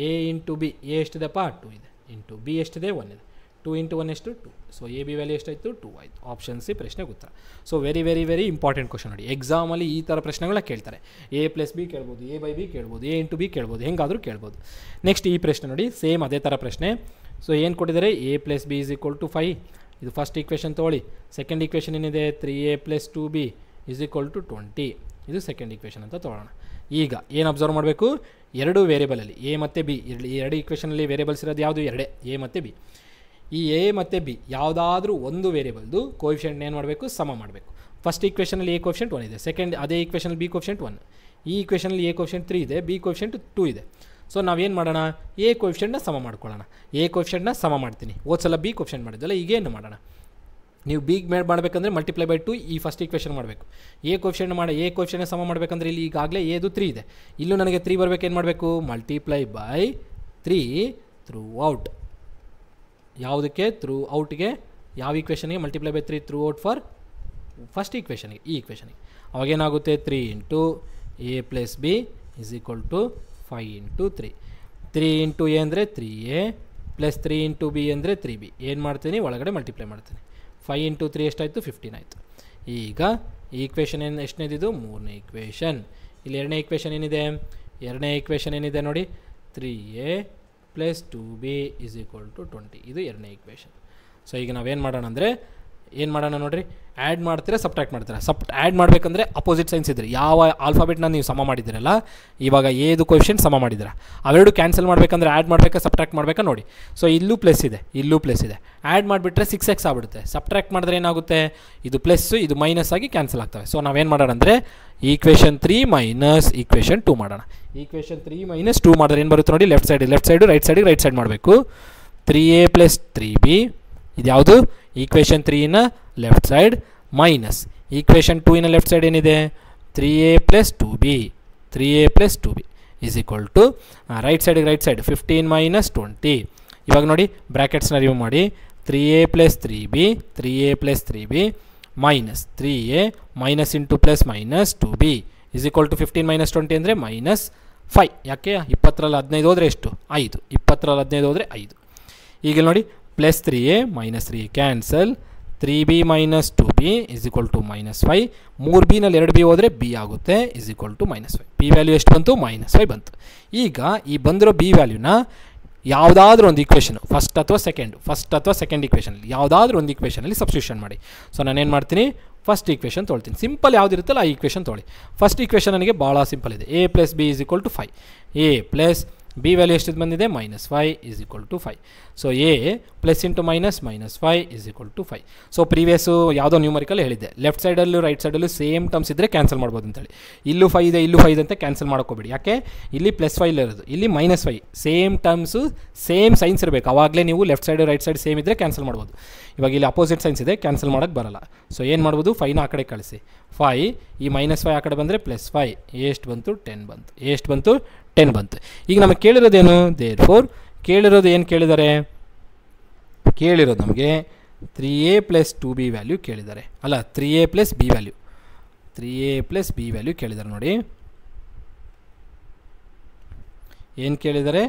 a × b a ಎಷ್ಟಿದೆಪ್ಪ 2 ಇದೆ, ಇಂಟು b ಎಷ್ಟಿದೆ 1 ಇದೆ. 2 × 1 ಎಷ್ಟು 2. ಸೊ a b ವ್ಯಾಲ್ಯೂ ಎಷ್ಟಾಯಿತು 2 ಆಯಿತು. ಆಪ್ಷನ್ ಸಿ ಪ್ರಶ್ನೆಗೆ ಉತ್ತರ. ಸೊ ವೆರಿ ಇಂಪಾರ್ಟೆಂಟ್ ಕ್ವಶನ್ ನೋಡಿ. ಎಕ್ಸಾಮಲ್ಲಿ ಈ ಥರ ಪ್ರಶ್ನೆಗಳನ್ನ ಕೇಳ್ತಾರೆ. a + b ಕೇಳ್ಬೋದು, a/b ಕೇಳ್ಬೋದು, a × b ಕೇಳ್ಬೋದು, ಹೆಂಗಾದರೂ ಕೇಳ್ಬೋದು. ನೆಕ್ಸ್ಟ್ ಈ ಪ್ರಶ್ನೆ ನೋಡಿ, ಸೇಮ್ ಅದೇ ಥರ ಪ್ರಶ್ನೆ. ಸೊ ಏನು ಕೊಟ್ಟಿದ್ದಾರೆ, a + b = 5. ಇದು ಫಸ್ಟ್ ಈಕ್ವೇಷನ್ ತೊಗೊಳ್ಳಿ. ಸೆಕೆಂಡ್ ಈಕ್ವೇಷನ್ ಏನಿದೆ 3a + 2b = 20. ಇದು ಸೆಕೆಂಡ್ ಈಕ್ವೇಷನ್ ಅಂತ ತೊಗೊಳ್ಳೋಣ. ಈಗ ಏನು ಅಬ್ಸರ್ವ್ ಮಾಡಬೇಕು, ಎರಡು ವೇರಿಯಬಲಲ್ಲಿ a ಮತ್ತು b ಎರಡು ಈಕ್ವೇಷನಲ್ಲಿ ವೇರಿಯಬಲ್ಸ್ ಇರೋದು ಯಾವುದು ಎರಡೇ, a ಮತ್ತು b. ಈ a ಮತ್ತು b ಯಾವುದಾದ್ರೂ ಒಂದು ವೇರಿಯಬಲ್ದು ಕೋಎಫಿಷಿಯೆಂಟ್ ಏನು ಮಾಡಬೇಕು, ಸಮ ಮಾಡಬೇಕು. ಫಸ್ಟ್ ಈಕ್ವೇಷನಲ್ಲಿ a ಕೋಎಫಿಷಿಯೆಂಟ್ 1 ಇದೆ, ಸೆಕೆಂಡ್ ಅದೇ ಈಕ್ವೇಷನಲ್ಲಿ b ಕೋಎಫಿಷಿಯೆಂಟ್ 1, ಈ ಈಕ್ವೇಷನಲ್ಲಿ a ಕೋಎಫಿಷಿಯೆಂಟ್ 3 ಇದೆ, b ಕೋಎಫಿಷಿಯೆಂಟ್ 2 ಇದೆ. ಸೊ ನಾವೇನು ಮಾಡೋಣ, a ಕೋಎಫಿಷಿಯೆಂಟ್ನ ಸಮ ಮಾಡ್ಕೊಳ್ಳೋಣ. a ಕೋಎಫಿಷಿಯೆಂಟ್ನ ಸಮ ಮಾಡ್ತೀನಿ, ಹೋದ್ಸಲ b ಕೋಎಫಿಷಿಯೆಂಟ್ ಮಾಡಿದ್ದಲ್ಲ, ಈಗೇನು ಮಾಡೋಣ, ನೀವು ಬಿಗ್ ಮಾಡಬೇಕಂದ್ರೆ × 2 ಈ ಫಸ್ಟ್ ಈಕ್ವೇಷನ್ ಮಾಡಬೇಕು. a ಕೋಎಫಿಷಿಯೆಂಟ್ ಸಮ ಮಾಡಬೇಕಂದ್ರೆ ಇಲ್ಲಿ ಈಗಾಗಲೇ ಎದು 3 ಇದೆ, ಇಲ್ಲೂ ನನಗೆ 3 ಬರಬೇಕು. ಏನು ಮಾಡಬೇಕು, × 3 ಥ್ರೂ ಔಟ್. ಯಾವುದಕ್ಕೆ ಥ್ರೂ ಔಟ್ಗೆ, ಯಾವ ಈಕ್ವೇಷನ್ಗೆ × 3 ಥ್ರೂ ಔಟ್ ಫಾರ್ ಫಸ್ಟ್ ಈಕ್ವೇಷನ್ಗೆ, ಈ ಈಕ್ವೇಷನ್ಗೆ. ಅವಾಗೇನಾಗುತ್ತೆ 3 × a + b = 5 × 3. 3 × a ಅಂದರೆ 3a + 3 × b ಅಂದರೆ 3b. ಏನು ಮಾಡ್ತೀನಿ, ಒಳಗಡೆ ಮಲ್ಟಿಪ್ಲೈ ಮಾಡ್ತೀನಿ. 5 × 3 ಎಷ್ಟಾಯಿತು 15 ಆಯಿತು. ಈಗ ಈ ಈಕ್ವೇಷನ್ ಎಷ್ಟನೇದಿದು, ಮೂರನೇ ಈಕ್ವೇಷನ್. ಇಲ್ಲಿ ಎರಡನೇ ಈಕ್ವೇಷನ್ ಏನಿದೆ ನೋಡಿ, 3a + 2b = 20. ಇದು ಎರಡನೇ ಈಕ್ವೇಷನ್. ಸೊ ಈಗ ನಾವೇನು ಮಾಡೋಣ ಅಂದರೆ, ನೋಡಿರಿ, ಆ್ಯಡ್ ಮಾಡ್ತೀರಾ ಸಬ್ಟ್ರಾಕ್ಟ್ ಮಾಡ್ತೀರಾ. ಆ್ಯಡ್ ಮಾಡಬೇಕಂದ್ರೆ ಅಪೋಸಿಟ್ ಸೈನ್ಸ್ ಇದ್ದರೆ, ಯಾವ ಆಲ್ಫಾಬೆಟ್ನ ನೀವು ಸಮ ಮಾಡಿದ್ದೀರಲ್ಲ, ಇವಾಗ ಎದು ಕೋಎಫಿಷಿಯೆಂಟ್ ಸಮ ಮಾಡಿದ್ದೀರಾ, ಅವೆರಡು ಕ್ಯಾನ್ಸಲ್ ಮಾಡಬೇಕಂದ್ರೆ ಆ್ಯಡ್ ಮಾಡಬೇಕಾ ಸಬ್ಟ್ರಾಕ್ಟ್ ಮಾಡಬೇಕಾ ನೋಡಿ. ಸೊ ಇಲ್ಲೂ ಪ್ಲಸ್ ಇದೆ, ಆ್ಯಡ್ ಮಾಡಿಬಿಟ್ರೆ 6x ಆಗ್ಬಿಡುತ್ತೆ. ಸಬ್ಟ್ರಾಕ್ಟ್ ಮಾಡಿದ್ರೆ ಏನಾಗುತ್ತೆ, ಇದು ಪ್ಲಸ್ಸು ಇದು ಮೈನಸ್ ಆಗಿ ಕ್ಯಾನ್ಸಲ್ ಆಗ್ತವೆ. ಸೊ ನಾವೇನು ಮಾಡೋಣ ಅಂದರೆ ಈಕ್ವೇಷನ್ 3 - ಈಕ್ವೇಷನ್ 2 ಮಾಡೋಣ. ಈಕ್ವೇಷನ್ 3 - 2 ಮಾಡಿದ್ರೆ ಏನು ಬರುತ್ತೆ ನೋಡಿ, ಲೆಫ್ಟ್ ಸೈಡು ರೈಟ್ ಸೈಡ್ ಮಾಡಬೇಕು. 3a + 3b ಇದು ಯಾವುದು, ಈಕ್ವೇಷನ್ 3ನ ಲೆಫ್ಟ್ ಸೈಡ್ ಮೈನಸ್ ಈಕ್ವೇಷನ್ 2ನ ಲೆಫ್ಟ್ ಸೈಡ್ ಏನಿದೆ 3a + 2b ರೈಟ್ ಸೈಡ್ 15 - 20. ಇವಾಗ ನೋಡಿ ಬ್ರ್ಯಾಕೆಟ್ಸ್ನ ರಿಮೂವ್ ಮಾಡಿ. 3a + 3b minus 3a minus into plus minus 2b = 15 - 20 ಅಂದರೆ -5. ಯಾಕೆ 20ರಲ್ಲಿ 15 ಹೋದರೆ ಎಷ್ಟು 5, 20ರಲ್ಲಿ 15 ಹೋದರೆ 5. ಈಗ ನೋಡಿ plus 3a - 3a cancel, 3b - 2b = -5. 3bನಲ್ಲಿ 2b ಹೋದರೆ b ಆಗುತ್ತೆ = -5. b ವ್ಯಾಲ್ಯೂ ಎಷ್ಟು ಬಂತು, -5 ಬಂತು. ಈಗ ಈ ಬಂದಿರೋ b ವ್ಯಾಲ್ಯೂನ ಯಾವುದಾದ್ರೂ ಒಂದು ಈಕ್ವೇಷನ್, ಫಸ್ಟ್ ಅಥವಾ ಸೆಕೆಂಡ್ ಈಕ್ವೇಷನಲ್ಲಿ ಯಾವುದಾದ್ರೂ ಒಂದು ಈಕ್ವೇಷನಲ್ಲಿ ಸಬ್ಸ್ಟಿಟ್ಯೂಷನ್ ಮಾಡಿ. ಸೊ ನಾನೇನು ಮಾಡ್ತೀನಿ, ಫಸ್ಟ್ ಈಕ್ವೇಷನ್ ತೊಳ್ತೀನಿ. ಸಿಂಪಲ್ ಯಾವುದಿರುತ್ತಲ್ಲ ಆ ಈಕ್ವೇಷನ್ ತೊಗೊಳ್ಳಿ. ಫಸ್ಟ್ ಈಕ್ವೇಷನ್ ನನಗೆ ಭಾಳ ಸಿಂಪಲ್ ಇದೆ. a + b = 5. a + b value ಎಷ್ಟಿದೆ ಬಂದಿದೆ -5 = 5. So a plus into minus -5 = 5. So previous ಯಾವುದೋ ನ್ಯೂಮರಿಕಲ್ ಹೇಳಿದ್ದೆ, ಲೆಫ್ಟ್ ಸೈಡಲ್ಲೂ ರೈಟ್ ಸೈಡಲ್ಲೂ ಸೇಮ್ ಟರ್ಮ್ಸ್ ಇದ್ದರೆ ಕ್ಯಾನ್ಸಲ್ ಮಾಡ್ಬೋದು ಅಂತೇಳಿ. ಇಲ್ಲೂ 5 ಇದೆ, ಇಲ್ಲೂ 5 ಅಂತ ಕ್ಯಾನ್ಸಲ್ ಮಾಡ್ಕೋಬೇಡಿ. ಯಾಕೆ, ಇಲ್ಲಿ +5 ಇರೋದು, ಇಲ್ಲಿ -5. ಸೇಮ್ ಟರ್ಮ್ಸು ಸೇಮ್ ಸೈನ್ಸ್ ಇರಬೇಕು, ಆವಾಗಲೇ ನೀವು left side right side same ಇದ್ದರೆ ಕ್ಯಾನ್ಸಲ್ ಮಾಡ್ಬೋದು. ಇವಾಗ ಇಲ್ಲಿ ಅಪೋಸಿಟ್ ಸೈನ್ಸ್ ಇದೆ, ಕ್ಯಾನ್ಸಲ್ ಮಾಡೋಕ್ಕೆ ಬರಲ್ಲ. ಸೊ ಏನು ಮಾಡ್ಬೋದು, 5ನ ಆ ಕಡೆ ಕಳಿಸಿ. 5 ಈ -5 ಆ ಕಡೆ ಬಂದರೆ +5 ಎಷ್ಟು ಬಂತು 10 ಬಂತು. ಎಷ್ಟು ಬಂತು 10 ಬಂತು. ಈಗ ನಮಗೆ ಕೇಳಿರೋದೇನು, ದೇರ್ಫೋರ್ ಕೇಳಿರೋದು ಏನು ಕೇಳಿದ್ದಾರೆ, ಕೇಳಿರೋದು ನಮಗೆ 3a + 2b ವ್ಯಾಲ್ಯೂ ಕೇಳಿದ್ದಾರೆ. ಅಲ್ಲ 3a + b value, 3a + b value ಕೇಳಿದ್ದಾರೆ. ನೋಡಿ ಏನು ಕೇಳಿದ್ದಾರೆ,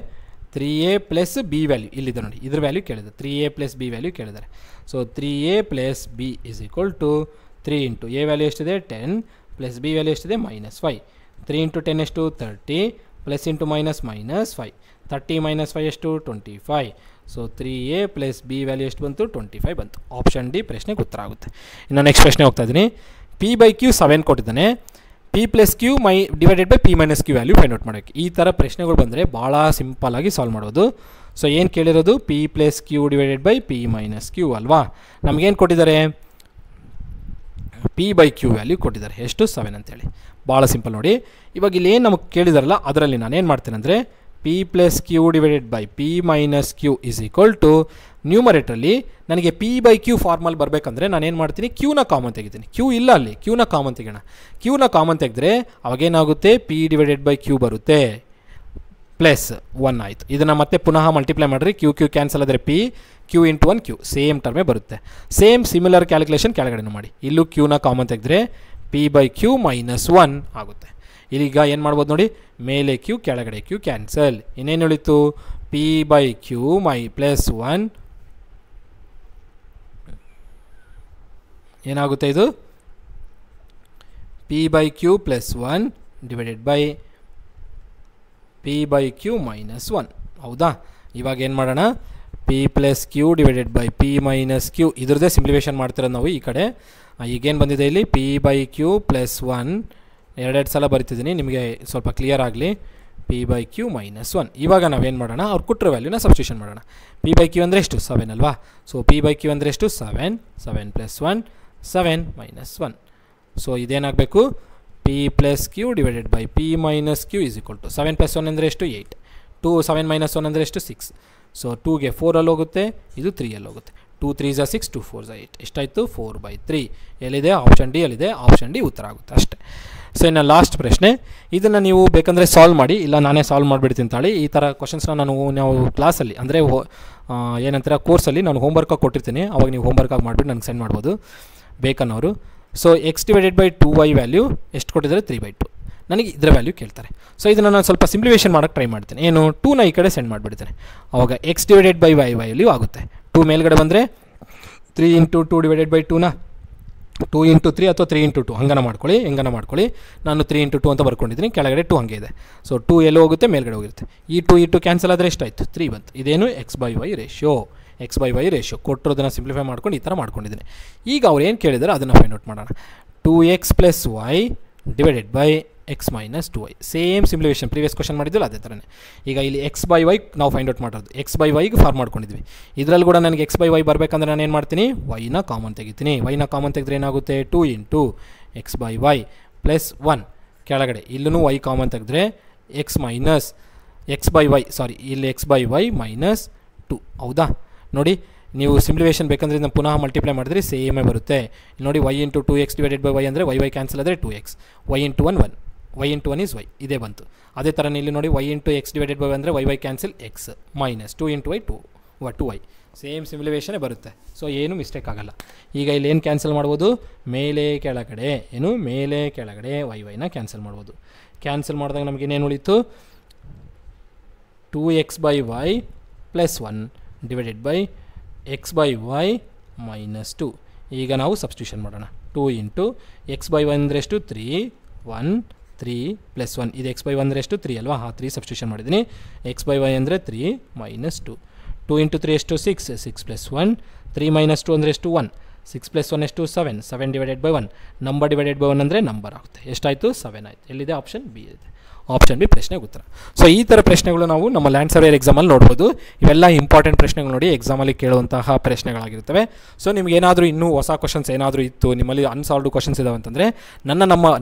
3a + b ವ್ಯಾಲ್ಯೂ ಇಲ್ಲಿದೆ ನೋಡಿ, ಇದ್ರ ವ್ಯಾಲ್ಯೂ ಕೇಳಿದ್ದಾರೆ. 3a + b ವ್ಯಾಲ್ಯೂ ಕೇಳಿದ್ದಾರೆ. So 3a + b = 3 into a value ಎಷ್ಟಿದೆ 10 + b ವ್ಯಾಲ್ಯೂ ಎಷ್ಟಿದೆ -5. 3 × 10 ಎಷ್ಟು 30 ಪ್ಲಸ್ ಇಂಟು ಮೈನಸ್ -5. 30 - 5 ಎಷ್ಟು 25. So 3a plus B value ಎಷ್ಟು ಬಂತು 25 ಬಂತು. ಆಪ್ಷನ್ ಡಿ ಪ್ರಶ್ನೆಗೆ ಉತ್ತರ ಆಗುತ್ತೆ. ಇನ್ನು ನೆಕ್ಸ್ಟ್ ಪ್ರಶ್ನೆ ಹೋಗ್ತಾ ಇದ್ದೀನಿ. p/q 7 ಕೊಟ್ಟಿದ್ದಾನೆ, p+q divided by p-q value find out ಮಾಡೋಕ್ಕೆ. ಈ ಥರ ಪ್ರಶ್ನೆಗಳು ಬಂದರೆ ಭಾಳ ಸಿಂಪಲ್ಲಾಗಿ ಸಾಲ್ವ್ ಮಾಡೋದು. ಸೊ ಏನು ಕೇಳಿರೋದು p+q ಡಿವೈಡೆಡ್ ಬೈ p-q ಅಲ್ವಾ. ನಮಗೇನು ಕೊಟ್ಟಿದ್ದಾರೆ p/q ವ್ಯಾಲ್ಯೂ ಕೊಟ್ಟಿದ್ದಾರೆ ಎಷ್ಟು 7 ಅಂತೇಳಿ. ಭಾಳ ಸಿಂಪಲ್ ನೋಡಿ. ಇವಾಗ ಇಲ್ಲಿ ಏನು ನಮಗೆ ಕೇಳಿದಾರಲ್ಲ ಅದರಲ್ಲಿ ನಾನು ಏನು ಮಾಡ್ತೇನೆ ಅಂದರೆ p+q divided by p-q is equal to ನ್ಯೂಮರೇಟ್ರಲ್ಲಿ ನನಗೆ p/q ಫಾರ್ಮಲ್ ಬರಬೇಕಂದ್ರೆ ನಾನೇನು ಮಾಡ್ತೀನಿ ಕ್ಯೂನ ಕಾಮನ್ ತೆಗಿತೀನಿ. ಕ್ಯೂ ಇಲ್ಲ ಅಲ್ಲಿ, ಕ್ಯೂನ ಕಾಮನ್ ತೆಗೋಣ. ಕ್ಯೂನ ಕಾಮನ್ ತೆಗೆದ್ರೆ ಅವಾಗೇನಾಗುತ್ತೆ p ಡಿವೈಡೆಡ್ ಬೈ q ಬರುತ್ತೆ ಪ್ಲಸ್ 1 ಆಯಿತು. ಇದನ್ನು ಮತ್ತೆ ಪುನಃ ಮಲ್ಟಿಪ್ಲೈ ಮಾಡಿರಿ, ಕ್ಯೂ ಕ್ಯಾನ್ಸಲ್ ಆದರೆ p q into 1 q same ಟರ್ಮೇ ಬರುತ್ತೆ. ಸೇಮ್ ಸಿಮಿಲರ್ ಕ್ಯಾಲ್ಕುಲೇಷನ್ ಕೆಳಗಡೆನೂ ಮಾಡಿ. ಇಲ್ಲೂ ಕ್ಯೂನ ಕಾಮನ್ ತೆಗೆದ್ರೆ p/q -1 ಆಗುತ್ತೆ. ಈಗ ಏನು ಮಾಡ್ಬೋದು ನೋಡಿ, ಮೇಲೆ ಕ್ಯೂ ಕೆಳಗಡೆ ಕ್ಯೂ ಕ್ಯಾನ್ಸಲ್. ಇನ್ನೇನು ಉಳಿತು p/q ಪ್ಲಸ್ 1 ಏನಾಗುತ್ತೆ ಇದು p/q plus 1 divided by p/q -1 ಹೌದಾ. ಇವಾಗ ಏನು ಮಾಡೋಣ p+q divided by p-q ಇದ್ರದ್ದೇ simplification ಮಾಡ್ತಿರೋದು ನಾವು ಈ ಕಡೆ. ಈಗೇನು ಬಂದಿದೆ ಇಲ್ಲಿ p/q ಪ್ಲಸ್ 1 ಎರಡೆರಡು ಸಲ ಬರಿತಿದ್ದೀನಿ ನಿಮಗೆ ಸ್ವಲ್ಪ ಕ್ಲಿಯರ್ ಆಗಲಿ. p/q -1 ಇವಾಗ ನಾವೇನು ಮಾಡೋಣ ಅವ್ರು ಕೊಟ್ಟರೆ ವ್ಯಾಲ್ಯೂನ ಸಬ್ಸ್ಟಿಟ್ಯೂಷನ್ ಮಾಡೋಣ. p/q ಅಂದರೆ ಎಷ್ಟು 7 ಅಲ್ವಾ. ಸೊ p/q ಅಂದರೆ ಎಷ್ಟು 7 ಪ್ಲಸ್ 1 7 -1. ಸೊ ಇದೇನಾಗಬೇಕು p+q divided by p-q is equal to 7 plus 1 ಅಂದರೆ ಎಷ್ಟು 8 2 7 -1 ಅಂದರೆ ಎಷ್ಟು 6. ಸೊ 2ಗೆ 4ಅಲ್ಲಿ ಹೋಗುತ್ತೆ, ಇದು 3ಅಲ್ಲಿ ಹೋಗುತ್ತೆ. 2 3 6 2 4 8 ಎಷ್ಟಾಯಿತು 4/3. ಎಲ್ಲಿದೆ ಆಪ್ಷನ್ ಡಿ ಅಲ್ಲಿದೆ. ಆಪ್ಷನ್ ಡಿ ಉತ್ತರ ಆಗುತ್ತೆ ಅಷ್ಟೇ. ಸೊ ಇನ್ನು ಲಾಸ್ಟ್ ಪ್ರಶ್ನೆ, ಇದನ್ನು ನೀವು ಬೇಕಂದರೆ ಸಾಲ್ವ್ ಮಾಡಿ, ಇಲ್ಲ ನಾನೇ ಸಾಲ್ವ್ ಮಾಡಿಬಿಡ್ತೀನಿ ತಾಳಿ. ಈ ಥರ ಕ್ವಶನ್ಸ್ನ ನಾವು ಕ್ಲಾಸಲ್ಲಿ ಅಂದರೆ ಏನಂತಾರೆ ಕೋರ್ಸಲ್ಲಿ ನಾನು ಹೋಮ್ವರ್ಕಾಗಿ ಕೊಟ್ಟಿರ್ತೀನಿ, ಅವಾಗ ನೀವು ಹೋಮ್ವರ್ಕಾಗಿ ಮಾಡಿಬಿಟ್ಟು ನನಗೆ ಸೆಂಡ್ ಮಾಡ್ಬೋದು ಬೇಕನ್ನೋರು. So x divided by 2y value ಎಷ್ಟು ಕೊಟ್ಟಿದ್ದಾರೆ 3/2. ನನಗೆ ಇದರ ವ್ಯಾಲ್ಯೂ ಕೇಳ್ತಾರೆ. ಸೊ ಇದನ್ನು ನಾನು ಸ್ವಲ್ಪ ಸಿಂಪ್ಲಿಫಿಕೇಷನ್ ಮಾಡೋಕ್ಕೆ ಟ್ರೈ ಮಾಡ್ತೀನಿ. ಏನು 2ನ ಈ ಕಡೆ ಸೆಂಡ್ ಮಾಡಿಬಿಡ್ತೇನೆ, ಆವಾಗ x divided by y value ಆಗುತ್ತೆ. 2 ಮೇಲ್ಗಡೆ ಬಂದರೆ 3 ಇಂಟು 2 ಡಿವೈಡೆಡ್ ಬೈ 2ನ 2 ಇಂಟು 3 ಅಥವಾ 3 ಇಂಟು 2 ಹೆಂಗನ ಮಾಡ್ಕೊಳ್ಳಿ. ನಾನು 3 ಇಂಟು 2 ಅಂತ ಬರ್ಕೊಂಡಿದ್ದೀನಿ, ಕೆಳಗಡೆ 2 ಹಂಗೆ ಇದೆ. ಸೊ 2 ಎಲ್ಲೋ ಹೋಗುತ್ತೆ ಮೇಲ್ಗಡೆ ಹೋಗಿರುತ್ತೆ. ಈ 2 ಕ್ಯಾನ್ಸಲ್ ಆದರೆ ಎಷ್ಟಾಯಿತು 3 ಬಂತು. ಇದೇನು x/y ರೇಷಿಯೋ ಕೊಟ್ಟಿರೋದನ್ನು ಸಿಂಪ್ಲಿಫೈ ಮಾಡ್ಕೊಂಡು ಈ ಥರ ಮಾಡ್ಕೊಂಡಿದ್ದೀನಿ. ಈಗ ಅವ್ರು ಏನು ಕೇಳಿದಾರೆ ಅದನ್ನು ಫೈಂಡ್ ಔಟ್ ಮಾಡೋಣ. 2x plus y divided by x - 2y same simplification previous question ಮಾಡಿದ್ವಲ್ಲ ಅದೇ ಥರನೇ. ಈಗ ಇಲ್ಲಿ x/y ನಾವು ಫೈಂಡ್ ಔಟ್ ಮಾಡೋದು, x/yಗೆ ಫಾರ್ಮ್ ಮಾಡ್ಕೊಂಡಿದ್ವಿ. ಇದರಲ್ಲಿ ಕೂಡ ನನಗೆ x/y ಬರಬೇಕಂದ್ರೆ ನಾನು ಏನು ಮಾಡ್ತೀನಿ y-ನ ಕಾಮನ್ ತೆಗಿತೀನಿ. y-ನ ಕಾಮನ್ ತೆಗೆದ್ರೆ ಏನಾಗುತ್ತೆ 2 ಇಂಟು x/y ಪ್ಲಸ್ 1 ಕೆಳಗಡೆ ಇಲ್ಲೂ y ಕಾಮನ್ ತೆಗೆದ್ರೆ ಇಲ್ಲಿ x/y ಮೈನಸ್ 2 ಹೌದಾ. ನೋಡಿ ನೀವು ಸಿಂಪ್ಲಿಫಿಕೇಷನ್ ಬೇಕಂದ್ರೆ ನಾನು ಪುನಃ ಮಲ್ಟಿಪ್ಲೈ ಮಾಡಿದ್ರೆ ಸೇಮೇ ಬರುತ್ತೆ. ನೋಡಿ y into 2x divided by y ಅಂದರೆ y ಕ್ಯಾನ್ಸಲ್ ಆದರೆ 2x, y into 1 1, y into 1 is y ಇದೇ ಬಂತು. ಅದೇ ಥರ ಇಲ್ಲಿ ನೋಡಿ y into x divided by ಅಂದರೆ y cancel x minus 2 into y 2y same ಸಿಂಪ್ಲಿಫಿಕೇಷನೇ ಬರುತ್ತೆ. ಸೊ ಏನು ಮಿಸ್ಟೇಕ್ ಆಗಲ್ಲ. ಈಗ ಇಲ್ಲಿ ಏನು ಕ್ಯಾನ್ಸಲ್ ಮಾಡ್ಬೋದು ಮೇಲೆ ಕೆಳಗಡೆ y-ನ ಕ್ಯಾನ್ಸಲ್ ಮಾಡ್ಬೋದು. ಕ್ಯಾನ್ಸಲ್ ಮಾಡಿದಾಗ ನಮಗೇನೇನು ಉಳಿತು 2x/y plus 1 divided by x/y minus 2. ಈಗ ನಾವು ಸಬ್ಸ್ಟಿಟ್ಯೂಷನ್ ಮಾಡೋಣ. 2 ಇಂಟು x/y ಅಂದರೆ ಎಷ್ಟು 3 1 3 ಪ್ಲಸ್ 1 ಇದು x/y ಅಂದರೆ ಎಷ್ಟು 3 ಅಲ್ವಾ. 3 ಸಬ್ಸ್ಟಿಟ್ಯೂಷನ್ ಮಾಡಿದ್ದೀನಿ. x/y ಅಂದರೆ 3 ಮೈನಸ್ 2. 2 ಇಂಟು 3 ಎಷ್ಟು 6 ಪ್ಲಸ್ 1 3 ಮೈನಸ್ 2 ಅಂದರೆ ಎಷ್ಟು 1 6 ಪ್ಲಸ್ 1 ಎಷ್ಟು 7 divided by 1 number divided by 1 ಅಂದರೆ ನಂಬರ್ ಆಗುತ್ತೆ. ಎಷ್ಟಾಯಿತು 7 ಆಯಿತು. ಎಲ್ಲಿದೆ ಆಪ್ಷನ್ ಬಿ ಇದೆ. ಆಪ್ಷನ್ ಬಿ ಪ್ರಶ್ನೆಗೆ ಉತ್ತರ. ಸೊ ಈ ಥರ ಪ್ರಶ್ನೆಗಳು ನಾವು ನಮ್ಮ ಲ್ಯಾಂಡ್ ಸರ್ವೇಯರ್ ಎಕ್ಸಾಮಲ್ಲಿ ನೋಡ್ಬೋದು. ಇವೆಲ್ಲ ಇಂಪಾರ್ಟೆಂಟ್ ಪ್ರಶ್ನೆಗಳು ನೋಡಿ ಎಕ್ಸಾಮಲ್ಲಿ ಕೇಳುವಂತಹ ಪ್ರಶ್ನೆಗಳಾಗಿರ್ತವೆ. ಸೊ ನಿಮಗೇನಾದರೂ ಇನ್ನೂ ಹೊಸ ಕ್ವಶನ್ಸ್ ಏನಾದರೂ ಇತ್ತು, ನಿಮ್ಮಲ್ಲಿ ಅನ್ಸಾಲ್ವ್ಡ್ ಕ್ವಶನ್ಸ್ ಇದಾವೆ ಅಂತಂದರೆ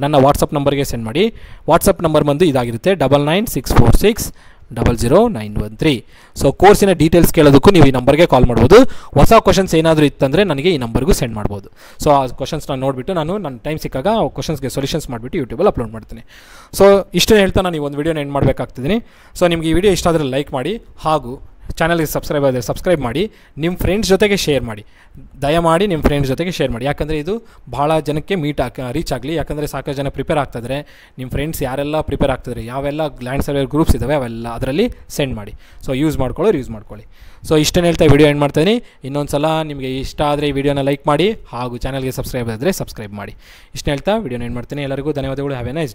ನನ್ನ ವಾಟ್ಸಪ್ ನಂಬರ್ಗೆ ಸೆಂಡ್ ಮಾಡಿ. ವಾಟ್ಸಪ್ ನಂಬರ್ ಬಂದು ಇದಾಗಿರುತ್ತೆ 9964600913. ಸೊ ಕೋರ್ಸಿನ ಡೀಟೇಲ್ಸ್ ಕೇಳೋದಕ್ಕೂ ನೀವು ಈ ನಂಬರ್ಗೆ ಕಾಲ್ ಮಾಡ್ಬೋದು. ಹೊಸ ಕ್ವಶನ್ಸ್ ಏನಾದರೂ ಇತ್ತಂದರೆ ನನಗೆ ಈ ನಂಬರ್ಗೂ ಸೆಂಡ್ ಮಾಡ್ಬೋದು. ಸೊ ಆ ಕ್ವಶನ್ಸ್ನ ನೋಡಿಬಿಟ್ಟು ನಾನು ನನ್ನ ಟೈಮ್ ಸಿಕ್ಕಾಗ ಆ ಕ್ವಶನ್ಸ್ಗೆ ಸೊಲ್ಯೂಷನ್ಸ್ ಮಾಡಿಬಿಟ್ಟು ಯೂಟ್ಯೂಬಲ್ಲಿ ಅಪ್ಲೋಡ್ ಮಾಡ್ತೀನಿ. ಸೊ ಇಷ್ಟೇ ಹೇಳ್ತಾ ನಾನು ಈ ಒಂದು ವಿಡಿಯೋನ ಎಂಡ್ ಮಾಡಬೇಕಾಗ್ತಿದ್ದೀನಿ. ಸೊ ನಿಮಗೆ ಈ ವಿಡಿಯೋ ಇಷ್ಟ ಆದರೆ ಲೈಕ್ ಮಾಡಿ, ಹಾಗೂ ಚಾನಲ್ಗೆ ಸಬ್ಸ್ಕ್ರೈಬ್ ಆದರೆ ಸಬ್ಸ್ಕ್ರೈಬ್ ಮಾಡಿ, ನಿಮ್ಮ ಫ್ರೆಂಡ್ಸ್ ಜೊತೆಗೆ ಶೇರ್ ಮಾಡಿ. ದಯಮಾಡಿ ನಿಮ್ಮ ಫ್ರೆಂಡ್ಸ್ ಜೊತೆಗೆ ಶೇರ್ ಮಾಡಿ, ಯಾಕಂದರೆ ಇದು ಭಾಳ ಜನಕ್ಕೆ ರೀಚ್ ಆಗಲಿ. ಯಾಕಂದರೆ ಸಾಕಷ್ಟು ಜನ ಪ್ರಿಪೇರ್ ಆಗ್ತಾಯಿದ್ದಾರೆ. ನಿಮ್ಮ ಫ್ರೆಂಡ್ಸ್ ಯಾರೆಲ್ಲ ಪ್ರಿಪೇರ್ ಆಗ್ತಿದ್ದಾರೆ, ಯಾವೆಲ್ಲ ಲ್ಯಾಂಡ್ ಸರ್ವೇಯರ್ ಗ್ರೂಪ್ಸ್ ಇದ್ದಾವೆ ಅವೆಲ್ಲ ಅದರಲ್ಲಿ ಸೆಂಡ್ ಮಾಡಿ. ಸೊ ಯೂಸ್ ಮಾಡ್ಕೊಳ್ಳಿ. ಸೊ ಇಷ್ಟನ್ನು ಹೇಳ್ತಾ ವಿಡಿಯೋ ಎಂಡ್ ಮಾಡ್ತಾಯಿದ್ದೀನಿ. ಇನ್ನೊಂದು ಸಲ ನಿಮಗೆ ಇಷ್ಟ ಆದರೆ ಈ ವಿಡಿಯೋನ ಲೈಕ್ ಮಾಡಿ, ಹಾಗೂ ಚಾನಲ್ಗೆ ಸಬ್ಸ್ಕ್ರೈಬ್ ಆದರೆ ಸಬ್ಸ್ಕ್ರೈಬ್ ಮಾಡಿ. ಇಷ್ಟನ್ನು ಹೇಳ್ತಾ ವಿಡಿಯೋನ ಎಂಡ್ ಮಾಡ್ತೀನಿ. ಎಲ್ಲರಿಗೂ ಧನ್ಯವಾದಗಳು. Have A nice day.